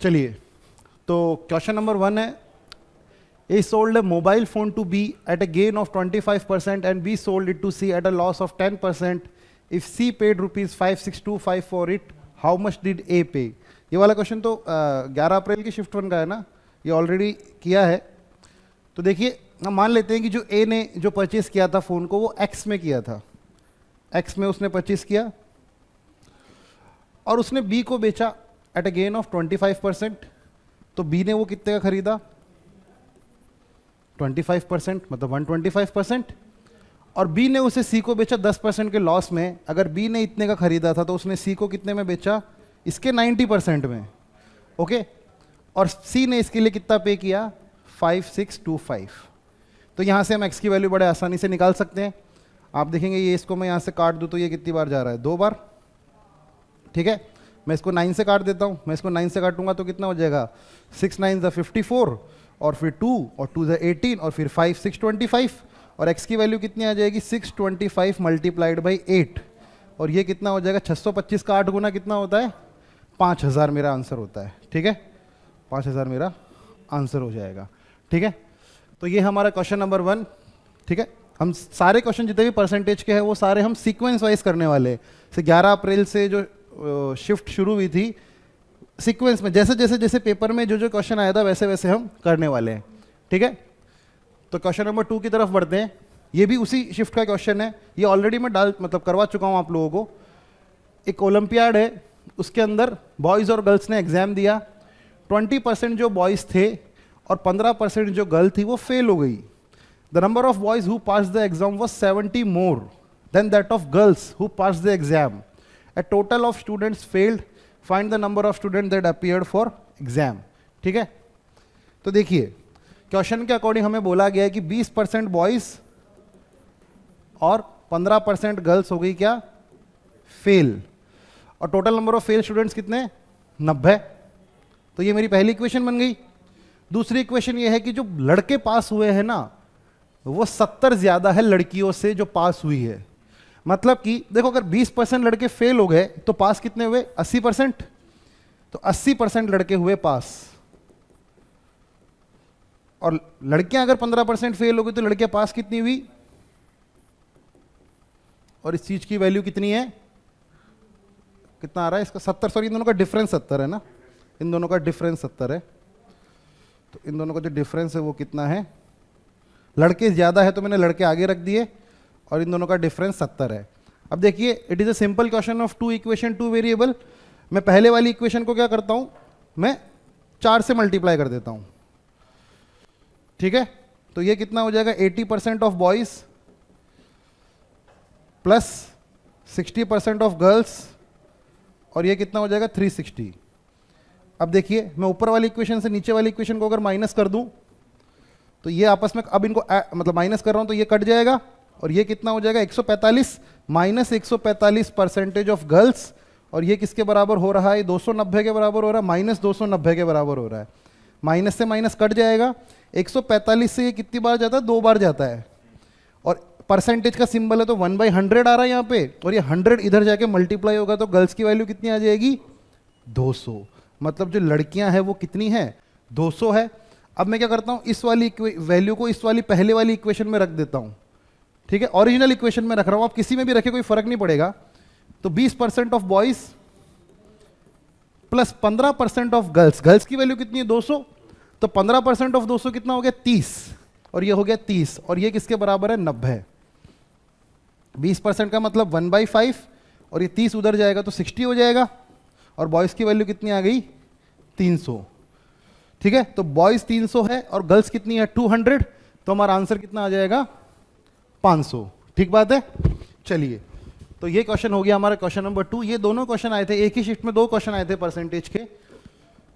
चलिए, तो question number 1 है, A sold a mobile phone to B at a gain of 25% and B sold it to C at a loss of 10%. If C paid rupees 5625 for it, how much did A pay? ये वाला question तो 11 अप्रैल की shift 1 का है ना, ये already किया है। तो देखिए, हम मान लेते हैं कि जो A ने जो परचेस किया था फ़ोन को वो X में किया था, X में उसने परचेस किया और उसने B को बेचा एट अ गेन ऑफ 25%। तो B ने वो कितने का खरीदा? 25%, मतलब 125%। और B ने उसे C को बेचा 10% के लॉस में। अगर B ने इतने का खरीदा था तो उसने C को कितने में बेचा? इसके 90% में। ओके, और C ने इसके लिए कितना पे किया? 5625। तो यहाँ से हम X की वैल्यू बड़े आसानी से निकाल सकते हैं। आप देखेंगे ये, इसको मैं यहाँ से काट दूँ तो ये कितनी बार जा रहा है? 2 बार। ठीक है, मैं इसको 9 से काट देता हूँ। मैं इसको 9 से काटूंगा तो कितना हो जाएगा? 6 9 54 और फिर 2 और 2 18 और फिर 5 625। और x की वैल्यू कितनी आ जाएगी? 625 मल्टीप्लाइड बाई 8। और ये कितना हो जाएगा? 625 का 8 गुना कितना होता है? 5000 मेरा आंसर होता है। ठीक है, 5000 मेरा आंसर हो जाएगा। ठीक है, तो ये हमारा क्वेश्चन नंबर 1। ठीक है, हम सारे क्वेश्चन जितने भी परसेंटेज के हैं वो सारे हम सीक्वेंस वाइज करने वाले हैं। से 11 अप्रैल से जो शिफ्ट शुरू हुई थी, सीक्वेंस में जैसे जैसे जैसे पेपर में जो जो क्वेश्चन आया था वैसे वैसे हम करने वाले हैं। ठीक है, तो क्वेश्चन नंबर 2 की तरफ बढ़ते हैं। ये भी उसी शिफ्ट का क्वेश्चन है। ये ऑलरेडी मैं करवा चुका हूँ आप लोगों को। एक ओलंपियाड है, उसके अंदर बॉयज़ और गर्ल्स ने एग्जाम दिया। 20% जो बॉयज़ थे और 15% जो गर्ल थी वो फेल हो गई। The number of boys who pass the exam was 70 more than that of girls who pass the exam. A total of students failed. Find the number of students that appeared for exam. ठीक है, तो देखिए question के according हमें बोला गया है कि 20% बॉयज और 15% गर्ल्स हो गई क्या? फेल। और total number of fail students कितने? 90। तो ये मेरी पहली इक्वेशन बन गई। दूसरी इक्वेशन ये है कि जो लड़के पास हुए हैं ना, वो 70 ज्यादा है लड़कियों से जो पास हुई है। मतलब कि देखो, अगर 20% लड़के फेल हो गए तो पास कितने हुए? 80%। तो 80% लड़के हुए पास। और लड़कियां अगर 15% फेल हो गई तो लड़कियां पास कितनी हुई? और इस चीज की वैल्यू कितनी है? कितना आ रहा है इसका? 70। सॉरी, इन दोनों का डिफरेंस 70 है ना, इन दोनों का डिफरेंस 70 है। तो इन दोनों का जो डिफरेंस है वो कितना है? लड़के ज्यादा है तो मैंने लड़के आगे रख दिए और इन दोनों का डिफरेंस 70 है। अब देखिए, it is a simple question of 2 equation 2 variable. मैं पहले वाली इक्वेशन को क्या करता हूं? मैं 4 से मल्टीप्लाई कर देता हूं। ठीक है, तो ये कितना हो जाएगा? 80% of boys plus 60% of girls, और ये कितना हो जाएगा? 360। अब देखिए, मैं ऊपर वाली इक्वेशन से नीचे वाली इक्वेशन को अगर माइनस कर दूं तो ये आपस में, अब इनको माइनस कर रहा हूं तो ये कट जाएगा और ये कितना हो जाएगा? 145 माइनस 145 परसेंटेज ऑफ गर्ल्स। और ये किसके बराबर हो रहा है? 290 के बराबर हो रहा है, माइनस 290 के बराबर हो रहा है। माइनस से माइनस कट जाएगा। 145 से ये कितनी बार जाता है? 2 बार जाता है। और परसेंटेज का सिंबल है तो 1/100 आ रहा है यहाँ पे, और ये 100 इधर जाके मल्टीप्लाई होगा तो गर्ल्स की वैल्यू कितनी आ जाएगी? 200। मतलब जो लड़कियां हैं वो कितनी है? 200 है। अब मैं क्या करता हूँ? इस वाली वैल्यू को इस वाली पहले वाली इक्वेशन में रख देता हूँ। ठीक है, ओरिजिनल इक्वेशन में रख रहा हूं, आप किसी में भी रखे कोई फर्क नहीं पड़ेगा। तो 20% of boys plus 15% of girls. Girls की वैल्यू कितनी है? 200। तो 15% ऑफ 200 कितना हो गया? 30। और ये हो गया 30, और ये किसके बराबर है? 90। 20% का मतलब 1/5, और ये 30 उधर जाएगा तो 60 हो जाएगा। और बॉयज की वैल्यू कितनी आ गई? 300। ठीक है, तो बॉयज 300 है और गर्ल्स कितनी है? 200। तो हमारा आंसर कितना आ जाएगा? 500। ठीक बात है। चलिए, तो ये क्वेश्चन हो गया हमारा क्वेश्चन नंबर 2। ये दोनों क्वेश्चन आए थे, एक ही शिफ्ट में 2 क्वेश्चन आए थे परसेंटेज के।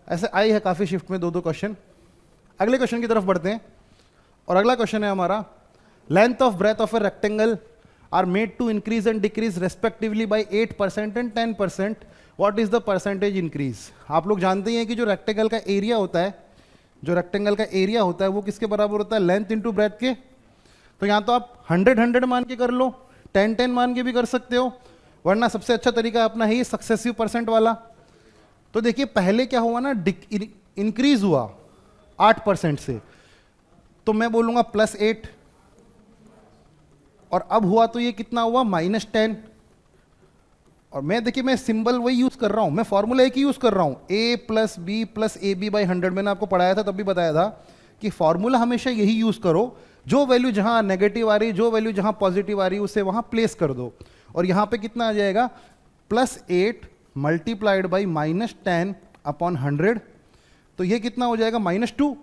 ऐसे आए हैं काफी शिफ्ट में 2-2 क्वेश्चन। अगले क्वेश्चन की तरफ बढ़ते हैं, और अगला क्वेश्चन है हमारा, length of breadth of a rectangle are made to increase and decrease respectively by 8% and 10%। What is the percentage increase? आप लोग जानते हैं कि जो रेक्टेंगल का एरिया होता है, जो रेक्टेंगल का एरिया होता है वो किसके बराबर होता है? लेंथ इंटू ब्रेथ के। तो यहाँ तो आप 100 मान के कर लो, 10 मान के भी कर सकते हो, वरना सबसे अच्छा तरीका अपना है सक्सेसिव परसेंट वाला। तो देखिए पहले क्या हुआ ना, इंक्रीज हुआ 8% से, तो मैं बोलूंगा +8, और अब हुआ तो ये कितना हुआ -10। और मैं देखिए मैं सिंबल वही यूज कर रहा हूं, मैं फॉर्मूला एक ही यूज कर रहा हूं, a + b + ab/100। मैंने आपको पढ़ाया था, तब भी बताया था कि फॉर्मूला हमेशा यही यूज करो, जो वैल्यू जहां नेगेटिव आ रही, जो वैल्यू जहां पॉजिटिव आ रही, उसे वहां प्लेस कर दो। और यहां पे कितना आ जाएगा, +8 × -10/100, तो ये कितना हो जाएगा -2।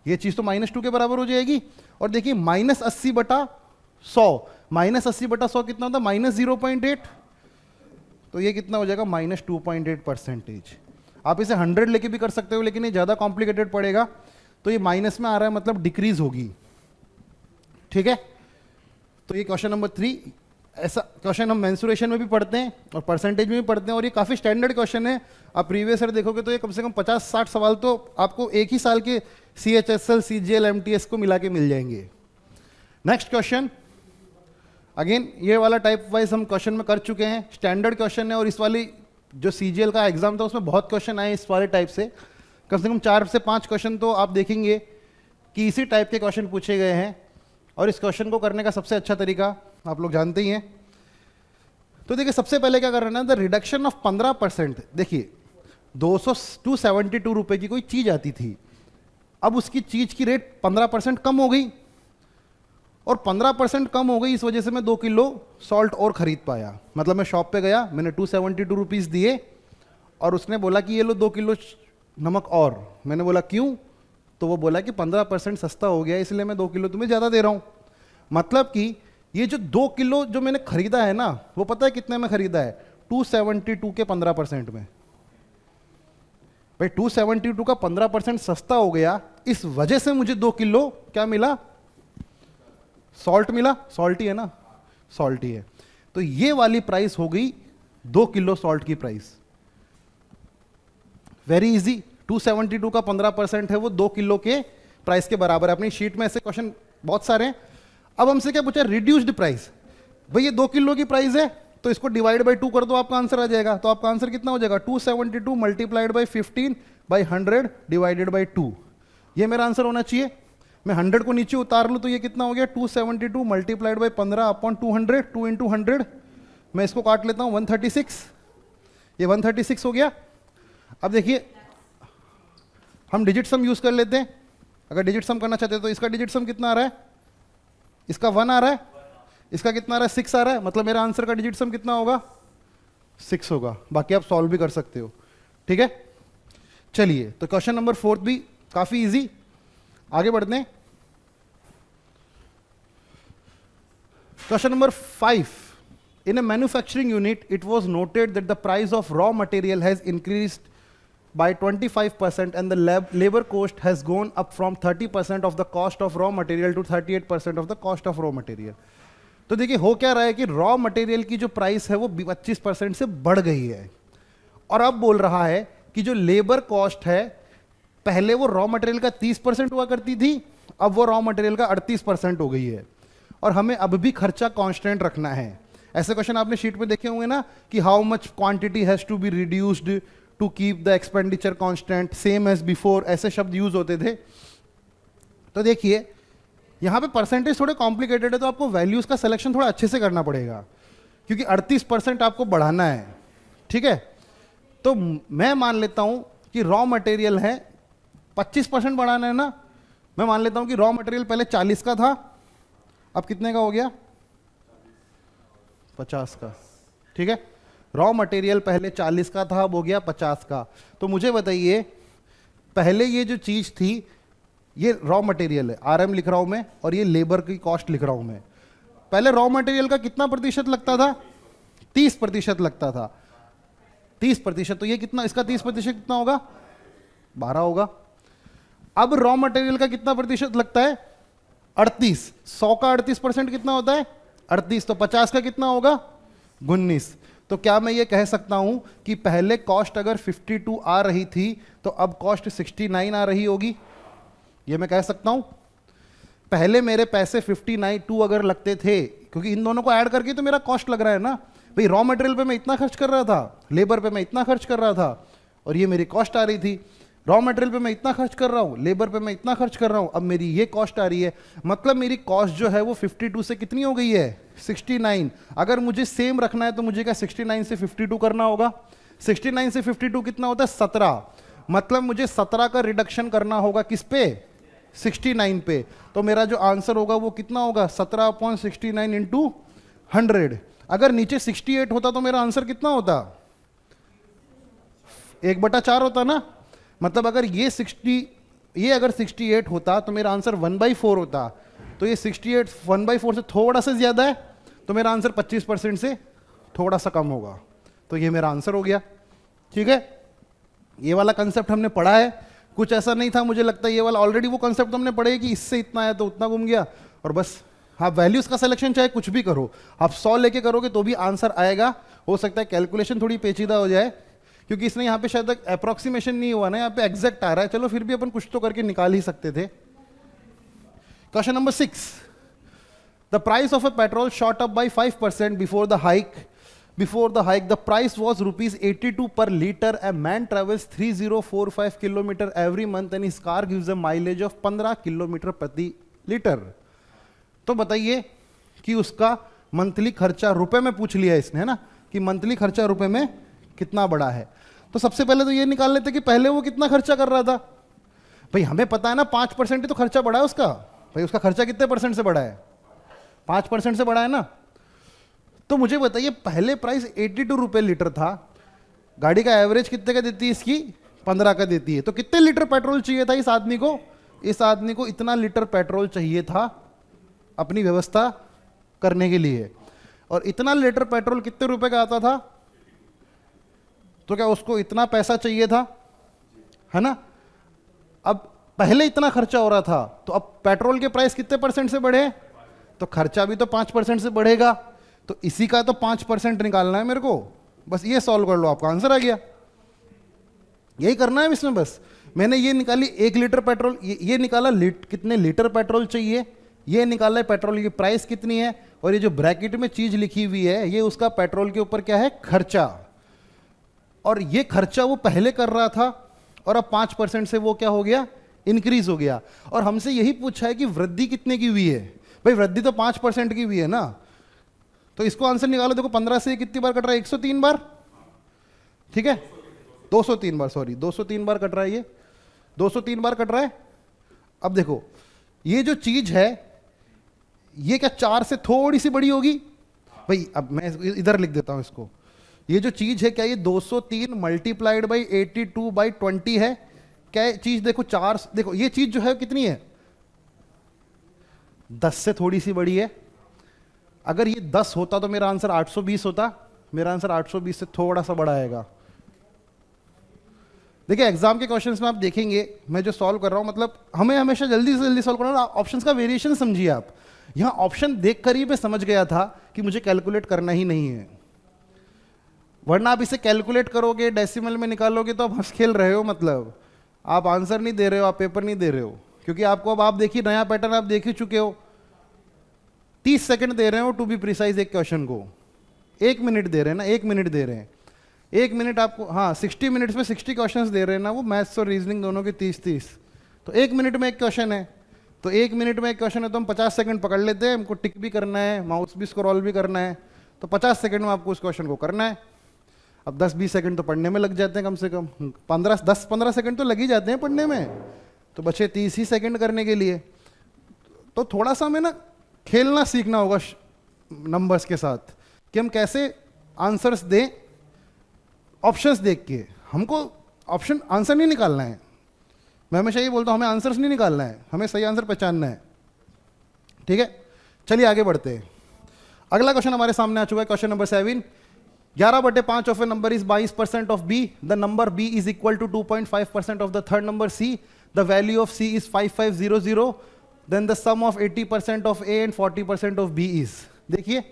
ये चीज तो -2 के बराबर हो जाएगी। और देखिए -80/100, -80/100 कितना होता है, -0.8, तो ये कितना हो जाएगा, -2.8%। आप इसे 100 लेके भी कर सकते हो, लेकिन ये ज़्यादा कॉम्प्लिकेटेड पड़ेगा, तो ये माइनस में आ रहा है, मतलब डिक्रीज होगी। ठीक है, तो ये क्वेश्चन नंबर 3। ऐसा क्वेश्चन हम मेंसुरेशन में भी पढ़ते हैं और परसेंटेज में भी पढ़ते हैं, और ये काफ़ी स्टैंडर्ड क्वेश्चन है। आप प्रीवियस ईयर देखोगे तो ये कम से कम 50-60 सवाल तो आपको एक ही साल के CHSL, CGL, MTS को मिला के मिल जाएंगे। नेक्स्ट क्वेश्चन, अगेन ये वाला टाइप वाइज हम क्वेश्चन में कर चुके हैं, स्टैंडर्ड क्वेश्चन है, और इस वाली जो CGL का एग्जाम था उसमें बहुत क्वेश्चन आए इस वाले टाइप से कम 4 से 5 क्वेश्चन तो आप देखेंगे कि इसी टाइप के क्वेश्चन पूछे गए हैं। और इस क्वेश्चन को करने का सबसे अच्छा तरीका आप लोग जानते ही हैं। तो देखिए सबसे पहले क्या करना है, द रिडक्शन ऑफ 15%। देखिए 272 रुपए की कोई चीज आती थी, अब उसकी चीज की रेट 15% कम हो गई, और 15% कम हो गई, इस वजह से मैं 2 किलो सॉल्ट और खरीद पाया। मतलब मैं शॉप पे गया, मैंने 272 रुपीज़ दिए, और उसने बोला कि ये लो 2 किलो नमक और। मैंने बोला क्यों, तो वो बोला कि 15% सस्ता हो गया, इसलिए मैं 2 किलो तुम्हें ज़्यादा दे रहा हूँ। मतलब कि ये जो 2 किलो जो मैंने खरीदा है ना, वो पता है कितने में खरीदा है, 272 के 15% में। भाई 272 का 15% सस्ता हो गया, इस वजह से मुझे 2 किलो क्या मिला, सॉल्ट मिला। सॉल्ट ही है ना, सॉल्ट ही है। तो ये वाली प्राइस हो गई 2 किलो सॉल्ट की प्राइस। वेरी इजी, 272 का 15% है, वो 2 किलो के प्राइस के बराबर है। अपनी शीट में ऐसे क्वेश्चन बहुत सारे हैं। अब हमसे क्या पूछा, रिड्यूस्ड प्राइस। भाई ये 2 किलो की प्राइस है, तो इसको डिवाइड बाई 2 कर दो, आपका आंसर आ जाएगा। तो आपका आंसर कितना हो जाएगा, 272 मल्टीप्लाइड बाई 15/100 डिवाइडेड बाई 2। ये मेरा आंसर होना चाहिए। मैं 100 को नीचे उतार लूँ तो ये कितना हो गया, 272 मल्टीप्लाइड बाई 15/200, 2 × 100। मैं इसको काट लेता हूँ, 136। ये 136 हो गया। अब देखिए हम डिजिट सम यूज कर लेते हैं। अगर डिजिट सम करना चाहते हैं तो इसका डिजिट सम कितना आ रहा है, इसका 1 आ रहा है, इसका कितना आ रहा है, 6 आ रहा है। मतलब मेरा आंसर का डिजिट सम कितना होगा, 6 होगा। बाकी आप सॉल्व भी कर सकते हो। ठीक है, चलिए तो क्वेश्चन नंबर 4 भी काफी इजी, आगे बढ़ते हैं। Question number 5, in a manufacturing unit it was noted that the price of raw material has increased by 25% and the labor cost has gone up from 30% of the cost of raw material to 38% of the cost of raw material। तो देखिए हो क्या रहा है कि raw material की जो price है वो 25% से बढ़ गई है, और अब बोल रहा है कि जो लेबर कॉस्ट है, पहले वो रॉ मटेरियल का 30% हुआ करती थी, अब वो रॉ मटेरियल का 38% हो गई है, और हमें अब भी खर्चा कांस्टेंट रखना है। ऐसे क्वेश्चन आपने शीट में देखे होंगे ना कि how much quantity has to be reduced to keep the expenditure constant same as before, ऐसे शब्द यूज होते थे। तो देखिए यहां पे परसेंटेज थोड़े कॉम्प्लिकेटेड है, तो आपको वैल्यूज का सिलेक्शन थोड़ा अच्छे से करना पड़ेगा, क्योंकि 38% आपको बढ़ाना है। ठीक है, तो मैं मान लेता हूं कि रॉ मटेरियल है 25% बढ़ाना है ना। मैं मान लेता हूं कि रॉ मटेरियल पहले 40 का था, अब कितने का हो गया, 50 का। ठीक है, रॉ मटेरियल पहले 40 का था, अब हो गया 50 का। तो मुझे बताइए, पहले ये जो चीज थी, ये रॉ मटेरियल है, RM लिख रहा हूं मैं, और ये लेबर की कॉस्ट लिख रहा हूं मैं। पहले रॉ मटेरियल का कितना प्रतिशत लगता था, 30% लगता था, 30%। तो ये कितना, इसका 30% कितना होगा, 12 होगा। अब रॉ मटेरियल का कितना प्रतिशत लगता है, 38। 100 का 38% कितना होता है, 38। तो 50 का कितना होगा, 19। तो क्या मैं ये कह सकता हूं कि पहले कॉस्ट अगर 52 आ रही थी तो अब कॉस्ट 69 आ रही होगी, ये मैं कह सकता हूं। पहले मेरे पैसे 59 अगर लगते थे, क्योंकि इन दोनों को ऐड करके तो मेरा कॉस्ट लग रहा है ना। भाई रॉ मटेरियल पे मैं इतना खर्च कर रहा था, लेबर पे मैं इतना खर्च कर रहा था, और ये मेरी कॉस्ट आ रही थी। रॉ मटेरियल पे मैं इतना खर्च कर रहा हूँ, लेबर पे मैं इतना खर्च कर रहा हूँ, अब मेरी ये कॉस्ट आ रही है, मतलब मेरी कॉस्ट जो है वो 52 से कितनी हो गई है, 69। अगर मुझे सेम रखना है तो मुझे क्या 69 से 52 करना होगा। 69 से 52 कितना होता है, 17। मतलब मुझे 17 का रिडक्शन करना होगा किस पे, 69 पे। तो मेरा जो आंसर होगा वो कितना होगा, 17/69 इंटू 100। अगर नीचे 68 होता तो मेरा आंसर कितना होता, 1/4 होता ना। मतलब अगर ये अगर 68 होता तो मेरा आंसर 1/4 होता। तो ये 68 1/4 से थोड़ा सा ज्यादा है, तो मेरा आंसर 25% से थोड़ा सा कम होगा। तो ये मेरा आंसर हो गया। ठीक है, ये वाला कंसेप्ट हमने पढ़ा है, कुछ ऐसा नहीं था, मुझे लगता है ये वाला ऑलरेडी वो कंसेप्ट हमने पढ़े कि इससे इतना है तो उतना घूम गया, और बस आप वैल्यूज का सिलेक्शन चाहे कुछ भी करो, आप 100 लेके करोगे तो भी आंसर आएगा। हो सकता है कैलकुलेशन थोड़ी पेचीदा हो जाए, क्योंकि इसने यहाँ पे शायद तक अप्रोक्सीमेशन नहीं हुआ ना, यहाँ पे एग्जैक्ट आ रहा है। चलो फिर भी अपन कुछ तो करके निकाल ही सकते थे। Question number 6, the price of a petrol shot up by 5% before the hike. Before the hike, the price was rupees 82 per liter. A man travels 3045 kilometer every month and his car gives a mileage of 15 kilometre प्रति litre. तो बताइए कि उसका monthly खर्चा रुपए में पूछ लिया इसने, है ना, कि मंथली खर्चा रुपए में कितना बड़ा है। तो सबसे पहले तो ये निकाल लेते कि पहले वो कितना खर्चा कर रहा था। भाई हमें पता है ना 5% ही तो खर्चा बढ़ा है उसका। भाई उसका खर्चा कितने परसेंट से बढ़ा है, 5% से बढ़ा है ना। तो मुझे बताइए पहले प्राइस 82 रुपए लीटर था, गाड़ी का एवरेज कितने का देती है इसकी, 15 का देती है। तो कितने लीटर पेट्रोल चाहिए था इस आदमी को, इस आदमी को इतना लीटर पेट्रोल चाहिए था अपनी व्यवस्था करने के लिए। और इतना लीटर पेट्रोल कितने रुपए का आता था, तो क्या उसको इतना पैसा चाहिए था, है ना। अब पहले इतना खर्चा हो रहा था, तो अब पेट्रोल के प्राइस कितने परसेंट से बढ़े, तो खर्चा भी तो 5% से बढ़ेगा। तो इसी का तो 5% निकालना है मेरे को, बस ये सॉल्व कर लो, आपका आंसर आ गया। यही करना है इसमें, बस मैंने ये निकाली 1 लीटर पेट्रोल, ये निकाला कितने लीटर पेट्रोल चाहिए, ये निकाला है पेट्रोल की प्राइस कितनी है, और ये जो ब्रैकेट में चीज लिखी हुई है ये उसका पेट्रोल के ऊपर क्या है, खर्चा। और ये खर्चा वो पहले कर रहा था और अब 5% से वो क्या हो गया, इंक्रीज हो गया। और हमसे यही पूछा है कि वृद्धि कितने की हुई है। भाई वृद्धि तो 5% की हुई है ना, तो इसको आंसर निकालो। देखो 15 से कितनी बार कट रहा है, 103 बार, ठीक है, 203 बार, सॉरी 203 बार कट रहा है, ये 203 बार कट रहा है। अब देखो ये जो चीज है ये क्या 4 से थोड़ी सी बड़ी होगी। भाई अब मैं इधर लिख देता हूं इसको, ये जो चीज है क्या ये 203 मल्टीप्लाइड बाई 82/20 है क्या ये चीज। देखो 4, देखो ये चीज जो है कितनी है, 10 से थोड़ी सी बड़ी है। अगर ये 10 होता तो मेरा आंसर 820 होता, मेरा आंसर 820 से थोड़ा सा बड़ा आएगा। देखिए एग्जाम के क्वेश्चंस में आप देखेंगे मैं जो सॉल्व कर रहा हूं, मतलब हमें हमेशा जल्दी से जल्दी सॉल्व करना है। ऑप्शंस का वेरिएशन समझिए आप। यहां ऑप्शन देखकर ही मैं समझ गया था कि मुझे कैलकुलेट करना ही नहीं है, वरना आप इसे कैलकुलेट करोगे, डेसिमल में निकालोगे तो आप हंस खेल रहे हो, मतलब आप आंसर नहीं दे रहे हो, आप पेपर नहीं दे रहे हो। क्योंकि आपको अब आप देखिए नया पैटर्न आप देख ही चुके हो, 30 सेकंड दे रहे हो टू बी प्रिसाइज एक क्वेश्चन को, 1 मिनट दे रहे हैं ना, 1 मिनट दे रहे हैं, 1 मिनट आपको, हाँ 60 मिनट्स में 60 क्वेश्चंस दे रहे हैं ना, वो मैथ्स और रीजनिंग दोनों के 30-30, तो 1 मिनट में एक क्वेश्चन है। तो 1 मिनट में एक क्वेश्चन है तो हम 50 सेकंड पकड़ लेते हैं, हमको टिक भी करना है, माउस भी स्क्रॉल भी करना है, तो 50 सेकंड में आपको उस क्वेश्चन को करना है। अब 10-20 सेकंड तो पढ़ने में लग जाते हैं, कम से कम 10-15 सेकंड तो लग ही जाते हैं पढ़ने में, तो बचे 30 ही सेकंड करने के लिए। तो थोड़ा सा हमें ना खेलना सीखना होगा नंबर्स के साथ, कि हम कैसे आंसर्स दें ऑप्शंस देख के। हमको ऑप्शन आंसर नहीं निकालना है, मैं हमेशा ये बोलता हूं, हमें आंसर्स नहीं निकालना है, हमें सही आंसर पहचानना है। ठीक है, चलिए आगे बढ़ते हैं। अगला क्वेश्चन हमारे सामने आ चुका है, question number 7। 11/5 of a number is 22% of B, the number B is equal to 2.5% of the third number C, the value of C is 5500, then the sum of 80% of A and 40% of B is. देखिए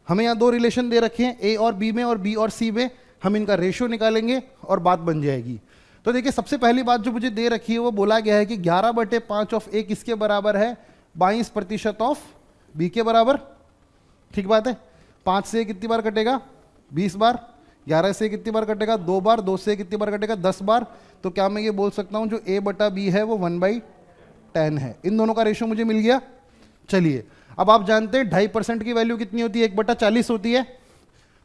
हमें यहाँ 2 relation दे रखे हैं, ए और B में और B और सी में, हम इनका रेशियो निकालेंगे और बात बन जाएगी। तो देखिए सबसे पहली बात जो मुझे दे रखी है वो बोला गया है कि 11/5 ऑफ ए किसके बराबर है, 22% ऑफ बी के बराबर। ठीक बात है, 5 से कितनी बार कटेगा, 20 बार, 11 से कितनी बार कटेगा? 2 बार। 2 से कितनी बार कटेगा? 10 बार। तो क्या मैं ये बोल सकता हूँ जो A/B है वो 1/10 है। इन दोनों का रेशियो मुझे मिल गया। चलिए अब आप जानते हैं 2.5% की वैल्यू कितनी होती है? 1/40 होती है।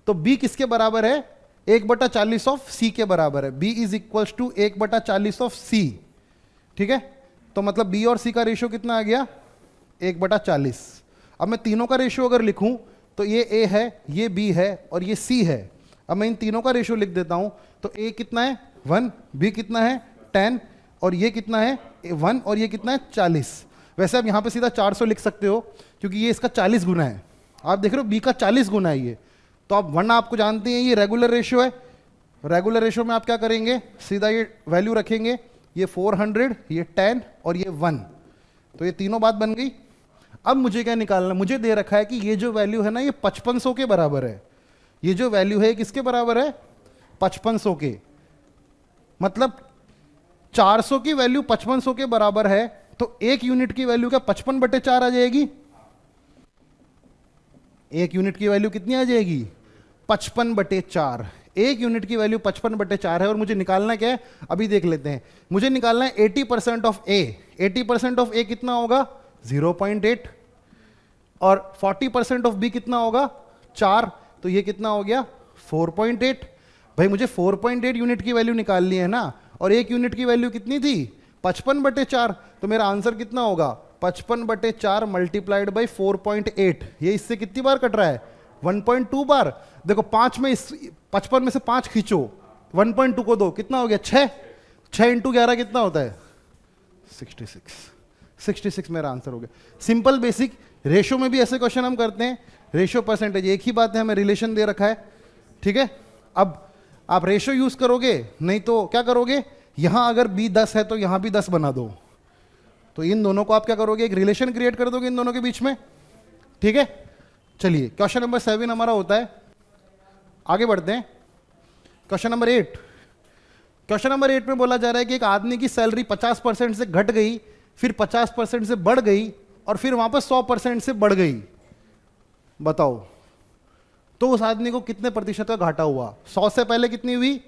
तो B किसके बराबर है? 1/40 ऑफ C के बराबर है। B is equals to 1/40 of C। ठीक है, तो मतलब B और C का रेशियो कितना आ गया? 1/40। अब मैं तीनों का रेशियो अगर लिखूं तो ये A है, ये B है और ये C है। अब मैं इन तीनों का रेशियो लिख देता हूं तो A कितना है? 1, B कितना है? 10 और ये कितना है? 1 और ये कितना है? 40। वैसे आप यहाँ पे सीधा 400 लिख सकते हो क्योंकि ये इसका 40 गुना है। आप देख रहे हो B का 40 गुना है ये। तो आप 1 आपको जानते हैं ये रेगुलर रेशियो है। रेगुलर रेशियो में आप क्या करेंगे? सीधा ये वैल्यू रखेंगे, ये 400, ये 10 और ये 1। तो ये तीनों बात बन गई। अब मुझे क्या निकालना? मुझे दे रखा है कि ये जो वैल्यू है ना ये 5500 के बराबर है। ये जो वैल्यू है किसके बराबर है? 5500 के। मतलब 400 की वैल्यू 5500 के बराबर है तो 1 यूनिट की वैल्यू क्या 55/4 आ जाएगी? 1 यूनिट की वैल्यू कितनी आ जाएगी? 55/4। 1 यूनिट की वैल्यू 55/4 है और मुझे निकालना क्या है? अभी देख लेते हैं। मुझे निकालना है 80% ऑफ A। 80% ऑफ A कितना होगा? 0.8 और 40% ऑफ B कितना होगा? 4। तो ये कितना हो गया? 4.8। भाई मुझे 4.8 यूनिट की वैल्यू निकालनी है ना, और 1 यूनिट की वैल्यू कितनी थी? 55/4। तो मेरा आंसर कितना होगा? 55/4 मल्टीप्लाइड बाई 4.8। ये इससे कितनी बार कट रहा है? 1.2 बार। देखो 5 में 55 में से 5 खींचो, 1.2 को दो, कितना हो गया? 6। 6 इंटू 11 कितना होता है? 66। 66 मेरा आंसर हो गया। Simple basic. रेशियो में भी ऐसे क्वेश्चन हम करते हैं, रेशियो परसेंटेज एक ही बात है, हमें रिलेशन दे रखा है। ठीक है, अब आप रेशियो यूज करोगे, नहीं तो क्या करोगे? यहां अगर B 10 है तो यहां भी 10 बना दो। तो इन दोनों को आप क्या करोगे? एक रिलेशन क्रिएट कर दोगे इन दोनों के बीच में। ठीक है, चलिए क्वेश्चन नंबर 7 हमारा होता है। आगे बढ़ते हैं। Question number 8। क्वेश्चन नंबर 8 में बोला जा रहा है कि एक आदमी की सैलरी 50% से घट गई, फिर 50% से बढ़ गई और फिर वापस 100% से बढ़ गई। बताओ तो उस आदमी को कितने प्रतिशत का घाटा हुआ? 100 से पहले कितनी हुई?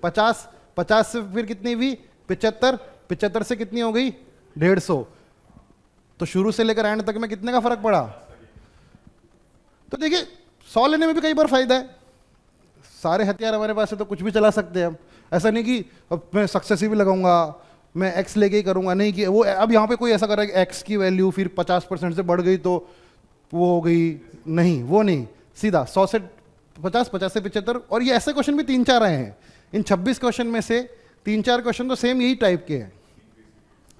50। 50 से फिर कितनी हुई? 75। 75 से कितनी हो गई? 150। तो शुरू से लेकर एंड तक में कितने का फर्क पड़ा? तो देखिए 100 लेने में भी कई बार फायदा है। सारे हथियार हमारे पास है तो कुछ भी चला सकते हैं हम। ऐसा नहीं कि अब मैं सक्सेसिव लगाऊंगा, मैं एक्स लेके ही करूंगा, नहीं कि वो अब यहाँ पे कोई ऐसा कर रहा है कि एक्स की वैल्यू फिर 50% से बढ़ गई तो वो हो गई, नहीं वो नहीं, सीधा 100 से 50, 50 से 75। और ये ऐसे क्वेश्चन भी 3-4 आए हैं। इन 26 क्वेश्चन में से 3-4 क्वेश्चन तो सेम यही टाइप के हैं,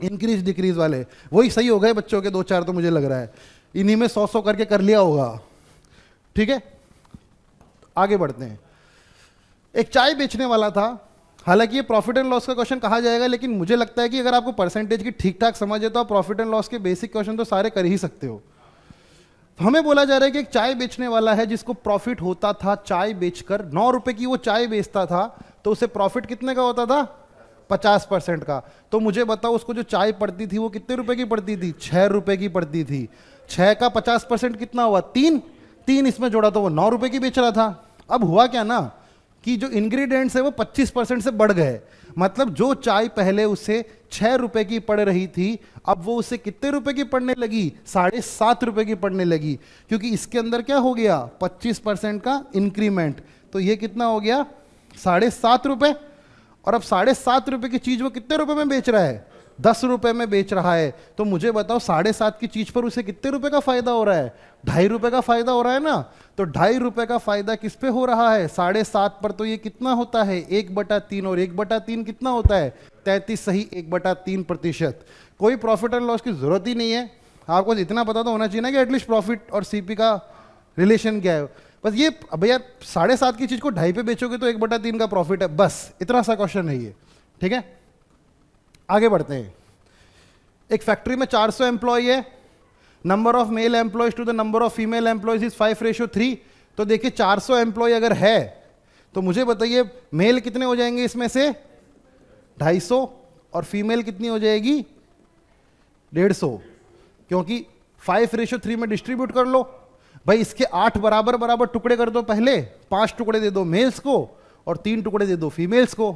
इंक्रीज डिक्रीज वाले। वही सही हो गए बच्चों के 2-4 तो मुझे लग रहा है, इन्हीं में 100-100 करके कर लिया होगा। ठीक है, आगे बढ़ते हैं। एक चाय बेचने वाला था, हालांकि ये प्रॉफिट एंड लॉस का क्वेश्चन कहा जाएगा, लेकिन मुझे लगता है कि अगर आपको परसेंटेज की ठीक ठाक समझ है तो आप प्रॉफिट एंड लॉस के बेसिक क्वेश्चन तो सारे कर ही सकते हो। तो हमें बोला जा रहा है कि एक चाय बेचने वाला है जिसको प्रॉफिट होता था चाय बेचकर। 9 रुपए की वो चाय बेचता था तो उसे प्रॉफिट कितने का होता था? 50% का। तो मुझे बताओ उसको जो चाय पड़ती थी वो कितने रुपए की पड़ती थी? 6 रुपए की पड़ती थी। 6 का 50% कितना हुआ? 3। 3 इसमें जोड़ा तो वो 9 रुपए की बेच रहा था। अब हुआ क्या ना कि जो इंग्रेडिएंट्स है वो 25% से बढ़ गए। मतलब जो चाय पहले उसे 6 रुपए की पड़ रही थी, अब वो उसे कितने रुपए की पड़ने लगी? 7.5 रुपए की पड़ने लगी, क्योंकि इसके अंदर क्या हो गया? 25% का इंक्रीमेंट। तो ये कितना हो गया? 7.5 रुपए। और अब 7.5 रुपए की चीज वो कितने रुपए में बेच रहा है? 10 रुपए में बेच रहा है। तो मुझे बताओ 7.5 की चीज पर उसे कितने रुपए का फायदा हो रहा है? 2.5 रुपए का फायदा हो रहा है ना। तो 2.5 रुपए का फायदा किस पे हो रहा है? 7.5 पर। तो ये कितना होता है? 1/3। और 1/3 कितना होता है? 33। सही, 1/3%। कोई प्रॉफिट एंड लॉस की जरूरत ही नहीं है, आपको इतना पता तो होना चाहिए ना कि एटलीस्ट प्रॉफिट और सीपी का रिलेशन क्या है। बस ये भैया 7.5 की चीज को 2.5 पे बेचोगे तो 1/3 का प्रॉफिट है, बस इतना सा क्वेश्चन है ये। ठीक है, आगे बढ़ते हैं। एक फैक्ट्री में 400 एम्प्लॉय है, number of male employees to the number of female employees is 5:3। तो देखिए 400 एम्प्लॉय अगर है तो मुझे बताइए मेल कितने हो जाएंगे इसमें से? 250। और फीमेल कितनी हो जाएगी? 150। क्योंकि 5:3 में डिस्ट्रीब्यूट कर लो भाई इसके 8 बराबर बराबर टुकड़े कर दो, पहले 5 टुकड़े दे दो मेल्स को और 3 टुकड़े दे दो फीमेल्स को।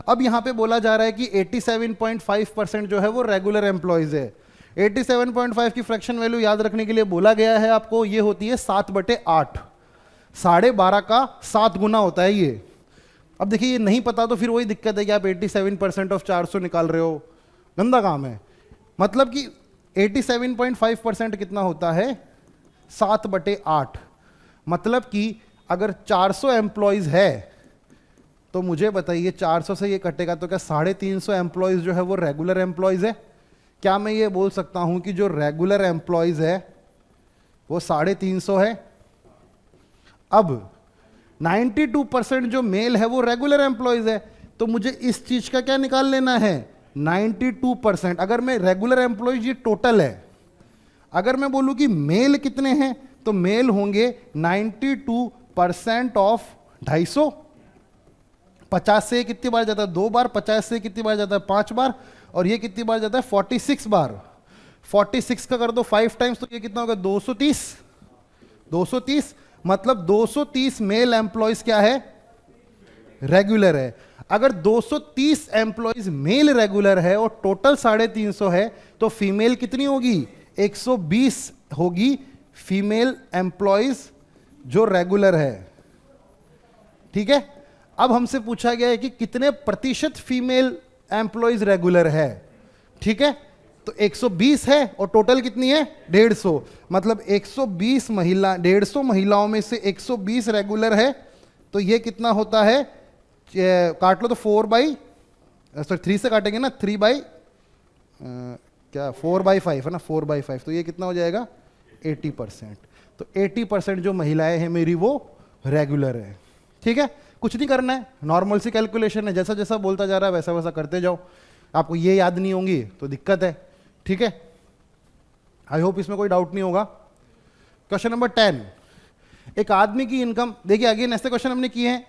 अब यहां पे बोला जा रहा है कि 87.5% जो है वो रेगुलर एम्प्लॉयज है। 87.5 की फ्रैक्शन वैल्यू याद रखने के लिए बोला गया है आपको, ये होती है 7/8, 12.5 का 7 गुना होता है ये। अब देखिए ये नहीं पता तो फिर वही दिक्कत है कि आप 87% ऑफ 400 निकाल रहे हो, गंदा काम है। मतलब कि 87.5% कितना होता है, 7/8। मतलब कि अगर 400 एम्प्लॉयज है तो मुझे बताइए 400 से ये कटेगा तो क्या 350 एम्प्लॉयज जो है वो रेगुलर एम्प्लॉयज है? क्या मैं ये बोल सकता हूं कि जो रेगुलर एम्प्लॉयज है वो 350 है? अब 92% जो मेल है वो रेगुलर एम्प्लॉयज है, तो मुझे इस चीज का क्या निकाल लेना है, 92%। अगर मैं रेगुलर एम्प्लॉयज ये टोटल है, अगर मैं बोलूं कि मेल कितने हैं तो मेल होंगे 92% ऑफ 250। 50 से कितनी बार जाता है, 2 बार। 50 से कितनी बार जाता है, 5 बार। और ये कितनी बार जाता है, 46 बार। 46 का कर दो 5 टाइम्स तो ये कितना होगा, 230। 230 मतलब 230 मेल एम्प्लॉयज क्या है, रेगुलर है। अगर 230 एम्प्लॉयज मेल रेगुलर है और टोटल 350 है तो फीमेल कितनी होगी, 120 होगी फीमेल एम्प्लॉयज जो रेगुलर है। ठीक है, अब हमसे पूछा गया है कि कितने प्रतिशत फीमेल एम्प्लॉयज रेगुलर है। ठीक है, तो 120 है और टोटल कितनी है, 150। मतलब 120 महिला, 150 महिलाओं में से 120 रेगुलर है, तो ये कितना होता है, काट लो तो 3 से काटेंगे ना, 4/5 है ना, 4/5, तो ये कितना हो जाएगा, 80%। तो 80% जो महिलाएं हैं मेरी वो रेगुलर है। ठीक है, कुछ नहीं करना है, नॉर्मल सी कैलकुलेशन है, जैसा जैसा बोलता जा रहा है वैसा वैसा करते जाओ। आपको ये याद नहीं होंगी तो दिक्कत है। ठीक है, आई होप इसमें कोई डाउट नहीं होगा। क्वेश्चन नंबर 10, एक आदमी की इनकम, देखिए अगेन ऐसे क्वेश्चन हमने किए हैं,